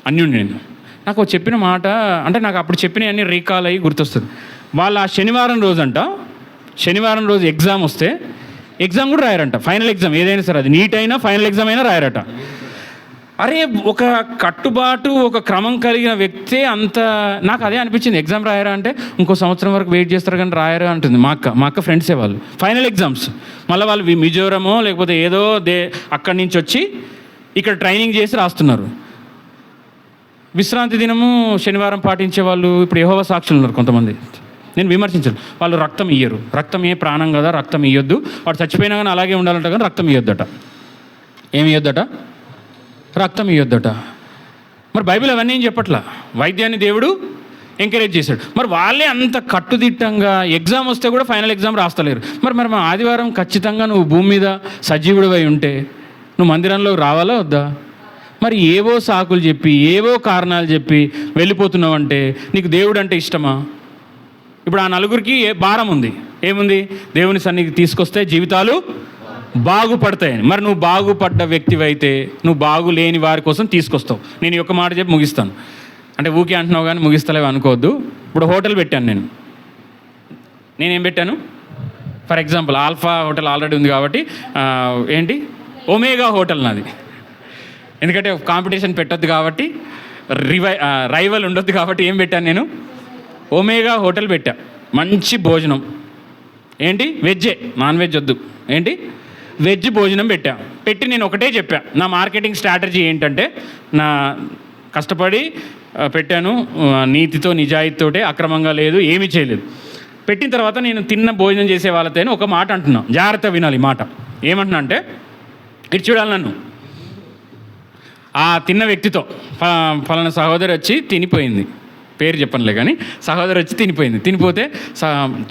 అన్యుడిని నేను. నాకు చెప్పిన మాట అంటే నాకు అప్పుడు చెప్పినవి అన్నీ రీకాల్ అయ్యి గుర్తొస్తుంది. వాళ్ళు ఆ శనివారం రోజు ఎగ్జామ్ వస్తే ఎగ్జామ్ కూడా రాయరంట. ఫైనల్ ఎగ్జామ్ ఏదైనా సరే, అది నీట్ అయినా ఫైనల్ ఎగ్జామ్ అయినా రాయరట. అరే, ఒక కట్టుబాటు, ఒక క్రమం కలిగిన వ్యక్తే అంత. నాకు అదే అనిపించింది, ఎగ్జామ్ రాయరా అంటే ఇంకో సంవత్సరం వరకు వెయిట్ చేస్తారు కానీ రాయరా అంటుంది మా అక్క ఫ్రెండ్సే వాళ్ళు. ఫైనల్ ఎగ్జామ్స్ మళ్ళీ వాళ్ళు మిజోరమో లేకపోతే ఏదో అక్కడి నుంచి వచ్చి ఇక్కడ ట్రైనింగ్ చేసి రాస్తున్నారు. విశ్రాంతి దినము శనివారం పాటించే వాళ్ళు ఇప్పుడు యెహోవా సాక్షులు ఉన్నారు కొంతమంది. నేను విమర్శించను, వాళ్ళు రక్తం ఇయ్యరు. రక్తం ఏ ప్రాణం కదా, రక్తం ఇయ్యొద్దు. వాడు చచ్చిపోయినా కానీ అలాగే ఉండాలంట, కానీ రక్తం ఇయ్యొద్దట. ఏమి ఇయ్యొద్దట? రక్తం ఇయ్యొద్దట. మరి బైబిల్ అవన్నీ ఏం చెప్పట్లా. వైద్యాన్ని దేవుడు ఎంకరేజ్ చేశాడు. మరి వాళ్ళే అంత కట్టుదిట్టంగా ఎగ్జామ్ వస్తే కూడా ఫైనల్ ఎగ్జామ్ రాస్తలేరు. మరి మా ఆదివారం ఖచ్చితంగా నువ్వు భూమి మీద సజీవుడివై ఉంటే నువ్వు మందిరంలో రావాలా వద్దా? మరి ఏవో సాకులు చెప్పి ఏవో కారణాలు చెప్పి వెళ్ళిపోతున్నావంటే నీకు దేవుడు అంటే ఇష్టమా? ఇప్పుడు ఆ నలుగురికి భారం ఉంది. ఏముంది? దేవుని సన్నిధికి తీసుకొస్తే జీవితాలు బాగుపడతాయని. మరి నువ్వు బాగుపడ్డ వ్యక్తివైతే నువ్వు బాగులేని వారి కోసం తీసుకొస్తావు. నేను ఈ ఒక్క మాట చెప్పి ముగిస్తాను. అంటే ఊకే అంటున్నావు కానీ ముగిస్తలేవు అనుకోవద్దు. ఇప్పుడు హోటల్ పెట్టాను. నేనేం పెట్టాను? For example alpha hotel already ఉంది కాబట్టి ఏంటి ఒమేగా హోటల్ నాది. ఎందుకంటే కాంపిటీషన్ పెట్టొద్దు కాబట్టి, రైవల్ ఉండొద్దు కాబట్టి ఏం పెట్టాను నేను? ఒమేగా హోటల్ పెట్టా. మంచి భోజనం. ఏంటి? వెజ్జే, నాన్ వెజ్ వద్దు. ఏంటి? వెజ్ భోజనం పెట్టి నేను ఒకటే చెప్పా. నా మార్కెటింగ్ స్ట్రాటజీ ఏంటంటే, నా కష్టపడి పెట్టాను, నీతితో నిజాయితీతోటే, అక్రమంగా లేదు, ఏమీ చేయలేదు. పెట్టిన తర్వాత నేను తిన్న భోజనం చేసే వాళ్ళతో ఒక మాట అంటున్నా, జాగ్రత్త వినాలి ఈ మాట. ఏమంటున్నా అంటే, ఇటు చూడాలి నన్ను. ఆ తిన్న వ్యక్తితో ఫలానా సహోదరి వచ్చి తినిపోయింది, పేరు చెప్పనులే కానీ సహోదరి వచ్చి తినిపోతే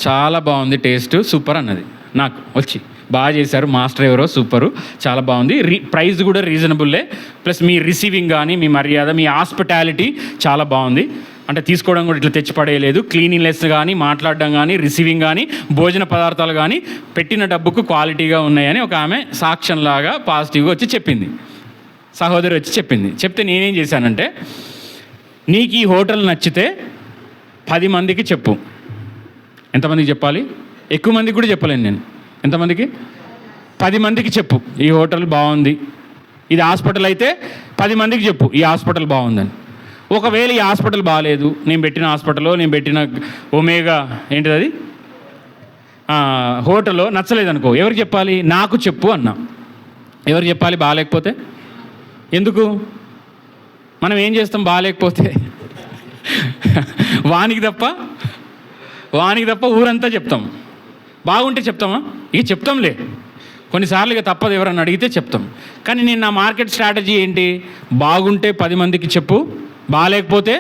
చాలా బాగుంది, టేస్ట్ సూపర్ అన్నది. నాకు వచ్చి బాగా చేశారు, మాస్టర్ ఎవరో సూపరు, చాలా బాగుంది, ప్రైస్ కూడా రీజనబుల్లే, ప్లస్ మీ రిసీవింగ్ కానీ మీ మర్యాద మీ హాస్పిటాలిటీ చాలా బాగుంది, అంటే తీసుకోవడం కూడా ఇట్లా తెచ్చి పడేయలేదు, క్లీనింగ్నెస్ కానీ మాట్లాడడం కానీ రిసీవింగ్ కానీ భోజన పదార్థాలు కానీ పెట్టిన డబ్బుకు క్వాలిటీగా ఉన్నాయని ఒక ఆమె సాక్ష్యంలాగా పాజిటివ్గా వచ్చి చెప్పింది. సహోదరి వచ్చి చెప్తే నేనేం చేశానంటే, నీకు ఈ హోటల్ నచ్చితే 10 మందికి చెప్పు. ఎంతమందికి చెప్పాలి? ఎక్కువ మందికి కూడా చెప్పలేను నేను. ఎంతమందికి? 10 మందికి చెప్పు, ఈ హోటల్ బాగుంది. ఇది హాస్పిటల్ అయితే 10 మందికి చెప్పు ఈ హాస్పిటల్ బాగుందని. ఒకవేళ ఈ హాస్పిటల్ బాగాలేదు, నేను పెట్టిన హాస్పిటల్లో నేను పెట్టిన ఒమేగా ఏంటిది అది హోటల్లో నచ్చలేదనుకో, ఎవరికి చెప్పాలి? నాకు చెప్పు అన్నా. ఎవరికి చెప్పాలి బాగాలేకపోతే? ఎందుకు? మనం ఏం చేస్తాం బాగాలేకపోతే? వానికి తప్ప ఊరంతా చెప్తాం. బాగుంటే చెప్తామా? ఇక చెప్తాంలే, కొన్నిసార్లు ఇక తప్పదు, ఎవరన్నా అడిగితే చెప్తాం. కానీ నేను నా మార్కెట్ స్ట్రాటజీ ఏంటి? బాగుంటే 10 మందికి చెప్పు, బాగాలేకపోతే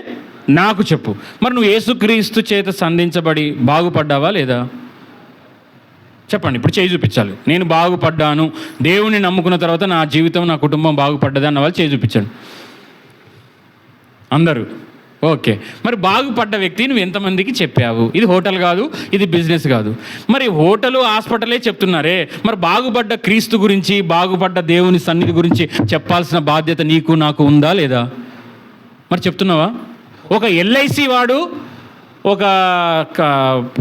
నాకు చెప్పు. మరి నువ్వు యేసుక్రీస్తు చేత సంధించబడి బాగుపడ్డావా లేదా? చెప్పండి, ఇప్పుడు చేయి చూపించాలి. నేను బాగుపడ్డాను, దేవుని నమ్ముకున్న తర్వాత నా జీవితం నా కుటుంబం బాగుపడ్డది అన్న వాళ్ళు చేయి చూపించండి. అందరూ ఓకే. మరి బాగుపడ్డ వ్యక్తి నువ్వు ఎంతమందికి చెప్పావు? ఇది హోటల్ కాదు, ఇది బిజినెస్ కాదు. మరి హోటలు హాస్పిటలే చెప్తున్నారే, మరి బాగుపడ్డ క్రీస్తు గురించి బాగుపడ్డ దేవుని సన్నిధి గురించి చెప్పాల్సిన బాధ్యత నీకు నాకు ఉందా లేదా? మరి చెప్తున్నావా? ఒక ఎల్ఐసి వాడు ఒక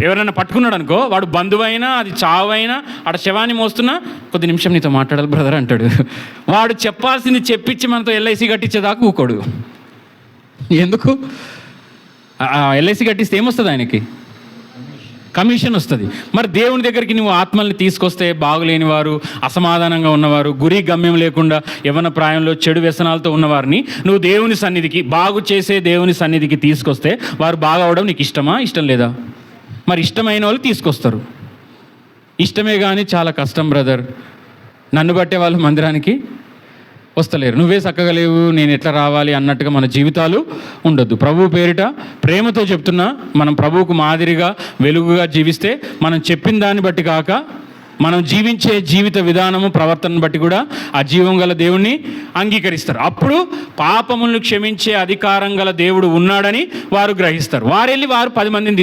ఎవరైనా పట్టుకున్నాడు అనుకో, వాడు బంధువైనా అది చావైనా ఆడ శవాన్ని మోస్తున్నా కొద్ది నిమిషం నీతో మాట్లాడాలి బ్రదర్ అంటాడు. వాడు చెప్పాల్సింది చెప్పించి మనతో ఎల్ఐసి కట్టించేదాకా ఊకోడు. ఎందుకు? ఎల్ఐసి కట్టిస్తే ఏమొస్తుంది? ఆయనకి కమిషన్ వస్తుంది. మరి దేవుని దగ్గరికి నువ్వు ఆత్మల్ని తీసుకొస్తే బాగులేని వారు, అసమాధానంగా ఉన్నవారు, గురి గమ్యం లేకుండా యవ్వన ప్రాయంలో చెడు వ్యసనాలతో ఉన్నవారిని నువ్వు దేవుని సన్నిధికి, బాగు చేసే దేవుని సన్నిధికి తీసుకొస్తే వారు బాగా అవడం నీకు ఇష్టమా? ఇష్టం లేదా? మరి ఇష్టమైన వాళ్ళు తీసుకొస్తారు. ఇష్టమే కానీ చాలా కష్టం బ్రదర్. నన్ను బట్టే వాళ్ళు మందిరానికి వస్తలేరు, నువ్వే చక్కగా లేవు, నేను ఎట్లా రావాలి అన్నట్టుగా మన జీవితాలు ఉండొద్దు. ప్రభువు పేరిట ప్రేమతో చెప్తున్నా, మనం ప్రభువుకు మాదిరిగా వెలుగుగా జీవిస్తే మనం చెప్పిన దాన్ని బట్టి కాక మనం జీవించే జీవిత విధానము ప్రవర్తనను బట్టి కూడా ఆ జీవం గల దేవుణ్ణి అంగీకరిస్తారు. అప్పుడు పాపములను క్షమించే అధికారం గల దేవుడు ఉన్నాడని వారు గ్రహిస్తారు. వారు 10 మందిని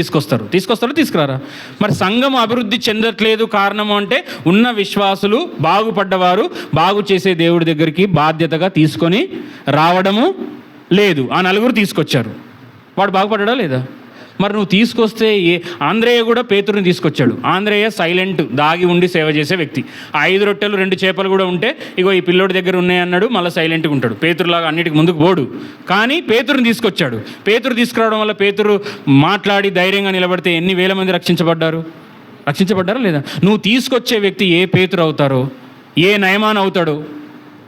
తీసుకురారా? మరి సంఘం అభివృద్ధి చెందట్లేదు కారణము అంటే ఉన్న విశ్వాసులు బాగుపడ్డవారు బాగు చేసే దేవుడి దగ్గరికి బాధ్యతగా తీసుకొని రావడము లేదు. ఆ 4 తీసుకొచ్చారు, వాడు బాగుపడ్డా లేదా? మరి నువ్వు తీసుకొస్తే ఆంధ్రేయ కూడా పేతురుని తీసుకొచ్చాడు. ఆంధ్రేయ సైలెంట్, దాగి ఉండి సేవ చేసే వ్యక్తి. 5 రొట్టెలు 2 చేపలు కూడా ఉంటే ఇగో ఈ పిల్లోడి దగ్గర ఉన్నాయన్నాడు, మళ్ళీ సైలెంట్గా ఉంటాడు. పేతురులాగా అన్నిటికి ముందుకు పోడు, కానీ పేతురుని తీసుకొచ్చాడు. పేతురు తీసుకురావడం వల్ల పేతురు మాట్లాడి ధైర్యంగా నిలబడితే ఎన్ని వేల మంది రక్షించబడ్డారా లేదా? నువ్వు తీసుకొచ్చే వ్యక్తి ఏ పేతురు అవుతారో, ఏ నయమాన్ అవుతాడో,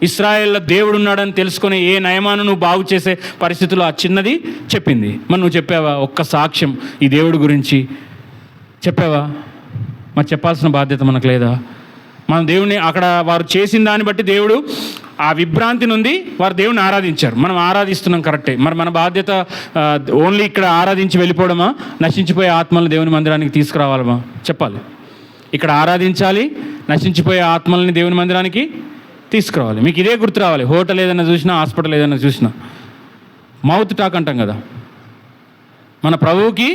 ఇశ్రాయేల్లో దేవుడు ఉన్నాడని తెలుసుకునే ఏ నయమాను నువ్వు బాగు చేసే పరిస్థితుల్లో ఆ చిన్నది చెప్పింది. మరి నువ్వు చెప్పావా? ఒక్క సాక్ష్యం ఈ దేవుడి గురించి చెప్పావా? మరి చెప్పాల్సిన బాధ్యత మనకు లేదా? మనం దేవుని అక్కడ వారు చేసిన దాన్ని బట్టి దేవుడు ఆ విభ్రాంతి నుండి వారు దేవుని ఆరాధించారు. మనం ఆరాధిస్తున్నాం కరెక్టే. మరి మన బాధ్యత ఓన్లీ ఇక్కడ ఆరాధించి వెళ్ళిపోవడమా, నశించిపోయే ఆత్మలను దేవుని మందిరానికి తీసుకురావాలమా? చెప్పాలి. ఇక్కడ ఆరాధించాలి, నశించిపోయే ఆత్మల్ని దేవుని మందిరానికి తీసుకురావాలి. మీకు ఇదే గుర్తు రావాలి. హోటల్ ఏదైనా చూసినా, హాస్పిటల్ ఏదైనా చూసినా మౌత్ టాక్ అంటాం కదా. మన ప్రభువుకి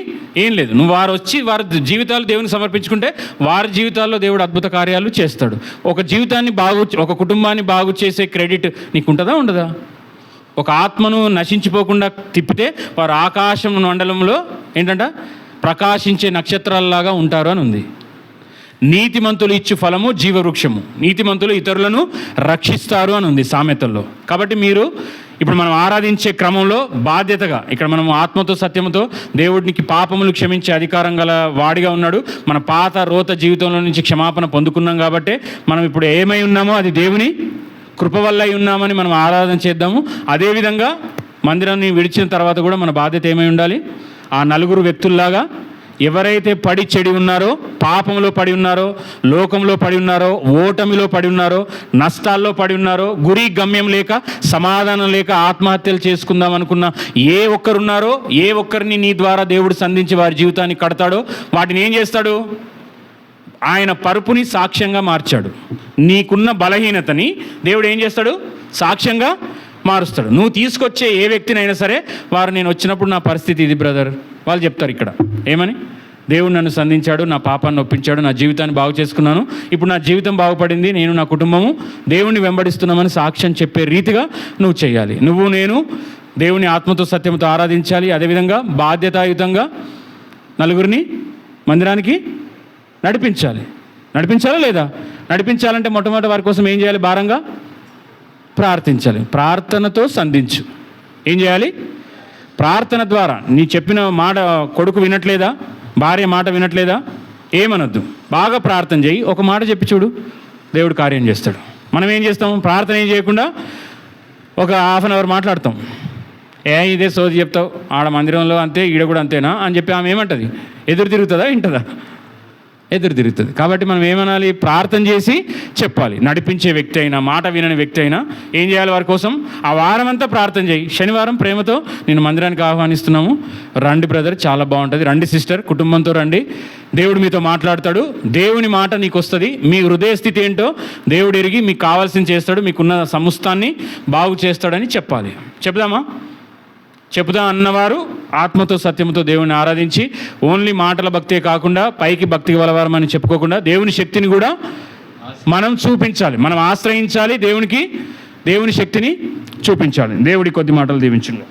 ఏం లేదు. నువ్వు వారు వచ్చి వారి జీవితాలు దేవుని సమర్పించుకుంటే వారి జీవితాల్లో దేవుడు అద్భుత కార్యాలు చేస్తాడు. ఒక జీవితాన్ని ఒక కుటుంబాన్ని బాగు చేసే క్రెడిట్ నీకు ఉంటుందా, ఉండదా? ఒక ఆత్మను నశించిపోకుండా తిప్పితే వారు ఆకాశం మండలంలో ఏంటంట ప్రకాశించే నక్షత్రాలలాగా ఉంటారు అని ఉంది. నీతిమంతులు ఇచ్చు ఫలము జీవవృక్షము, నీతిమంతులు ఇతరులను రక్షిస్తారు అని ఉంది సామెతల్లో. కాబట్టి మీరు ఇప్పుడు మనం ఆరాధించే క్రమంలో బాధ్యతగా ఇక్కడ మనం ఆత్మతో సత్యముతో దేవుడికి పాపములు క్షమించే అధికారం గల వాడిగా ఉన్నాడు. మన పాత రోత జీవితంలో నుంచి క్షమాపణ పొందుకున్నాం కాబట్టి మనం ఇప్పుడు ఏమై ఉన్నామో అది దేవుని కృప వల్ల ఉన్నామని మనం ఆరాధన చేద్దాము. అదేవిధంగా మందిరాన్ని విడిచిన తర్వాత కూడా మన బాధ్యత ఏమై ఉండాలి? ఆ నలుగురు వ్యక్తుల్లాగా ఎవరైతే పడి చెడి ఉన్నారో, పాపంలో పడి ఉన్నారో, లోకంలో పడి ఉన్నారో, ఓటమిలో పడి ఉన్నారో, నష్టాల్లో పడి ఉన్నారో, గురి గమ్యం లేక, సమాధానం లేక ఆత్మహత్యలు చేసుకుందాం అనుకున్న ఏ ఒక్కరున్నారో, ఏ ఒక్కరిని నీ ద్వారా దేవుడు సంధించి వారి జీవితాన్ని కడతాడో వాటిని ఏం చేస్తాడు? ఆయన పరుపుని సాక్ష్యంగా మార్చాడు. నీకున్న బలహీనతని దేవుడు ఏం చేస్తాడు? సాక్ష్యంగా మారుస్తాడు. నువ్వు తీసుకొచ్చే ఏ వ్యక్తినైనా సరే వారు నేను వచ్చినప్పుడు నా పరిస్థితి ఇది బ్రదర్ వాళ్ళు చెప్తారు ఇక్కడ ఏమని, దేవుడు నన్ను సంధించాడు, నా పాపాన్ని ఒప్పించాడు, నా జీవితాన్ని బాగు చేసుకున్నాను, ఇప్పుడు నా జీవితం బాగుపడింది, నేను నా కుటుంబము దేవుణ్ణి వెంబడిస్తున్నామని సాక్ష్యం చెప్పే రీతిగా నువ్వు చేయాలి. నువ్వు నేను దేవుని ఆత్మతో సత్యంతో ఆరాధించాలి. అదేవిధంగా బాధ్యతాయుతంగా నలుగురిని మందిరానికి నడిపించాలా లేదా? నడిపించాలంటే మొట్టమొదటి వారి కోసం ఏం చేయాలి? భారంగా ప్రార్థించాలి. ప్రార్థనతో సంధించు. ఏం చేయాలి? ప్రార్థన ద్వారా. నీ చెప్పిన మాట కొడుకు వినట్లేదా, భార్య మాట వినట్లేదా, ఏమనొద్దు, బాగా ప్రార్థన చేయి. ఒక మాట చెప్పి చూడు, దేవుడు కార్యం చేస్తాడు. మనం ఏం చేస్తాం? ప్రార్థన ఏం చేయకుండా ఒక హాఫ్ అన్ అవర్ మాట్లాడతాం. ఇదే సోది చెప్తావు, ఆడ మందిరంలో అంతే, ఈడ కూడా అంతేనా అని చెప్పి ఆమె ఏమంటుంది? ఎదురు తిరుగుతుందా, వింటుందా? ఎదురు తిరుగుతుంది. కాబట్టి మనం ఏమనాలి? ప్రార్థన చేసి చెప్పాలి. నడిపించే వ్యక్తి అయినా, మాట వినని వ్యక్తి అయినా ఏం చేయాలి? వారి కోసం ఆ వారం అంతా ప్రార్థన చేయి. శనివారం ప్రేమతో నేను మందిరానికి ఆహ్వానిస్తున్నాము, రండి బ్రదర్, చాలా బాగుంటుంది, రండి సిస్టర్, కుటుంబంతో రండి, దేవుడు మీతో మాట్లాడతాడు, దేవుని మాట నీకు వస్తుంది, మీ హృదయ స్థితి ఏంటో దేవుడు ఎరిగి మీకు కావాల్సింది చేస్తాడు, మీకున్న సమస్తాన్ని బాగు చేస్తాడని చెప్పాలి. చెప్పుదా అన్నవారు ఆత్మతో సత్యంతో దేవుని ఆరాధించి ఓన్లీ మాటల భక్తే కాకుండా పైకి భక్తి గలవారమని చెప్పుకోకుండా దేవుని శక్తిని కూడా మనం చూపించాలి, మనం ఆశ్రయించాలి, దేవుని శక్తిని చూపించాలి. దేవుడి కొద్ది మాటలు దీవించండి.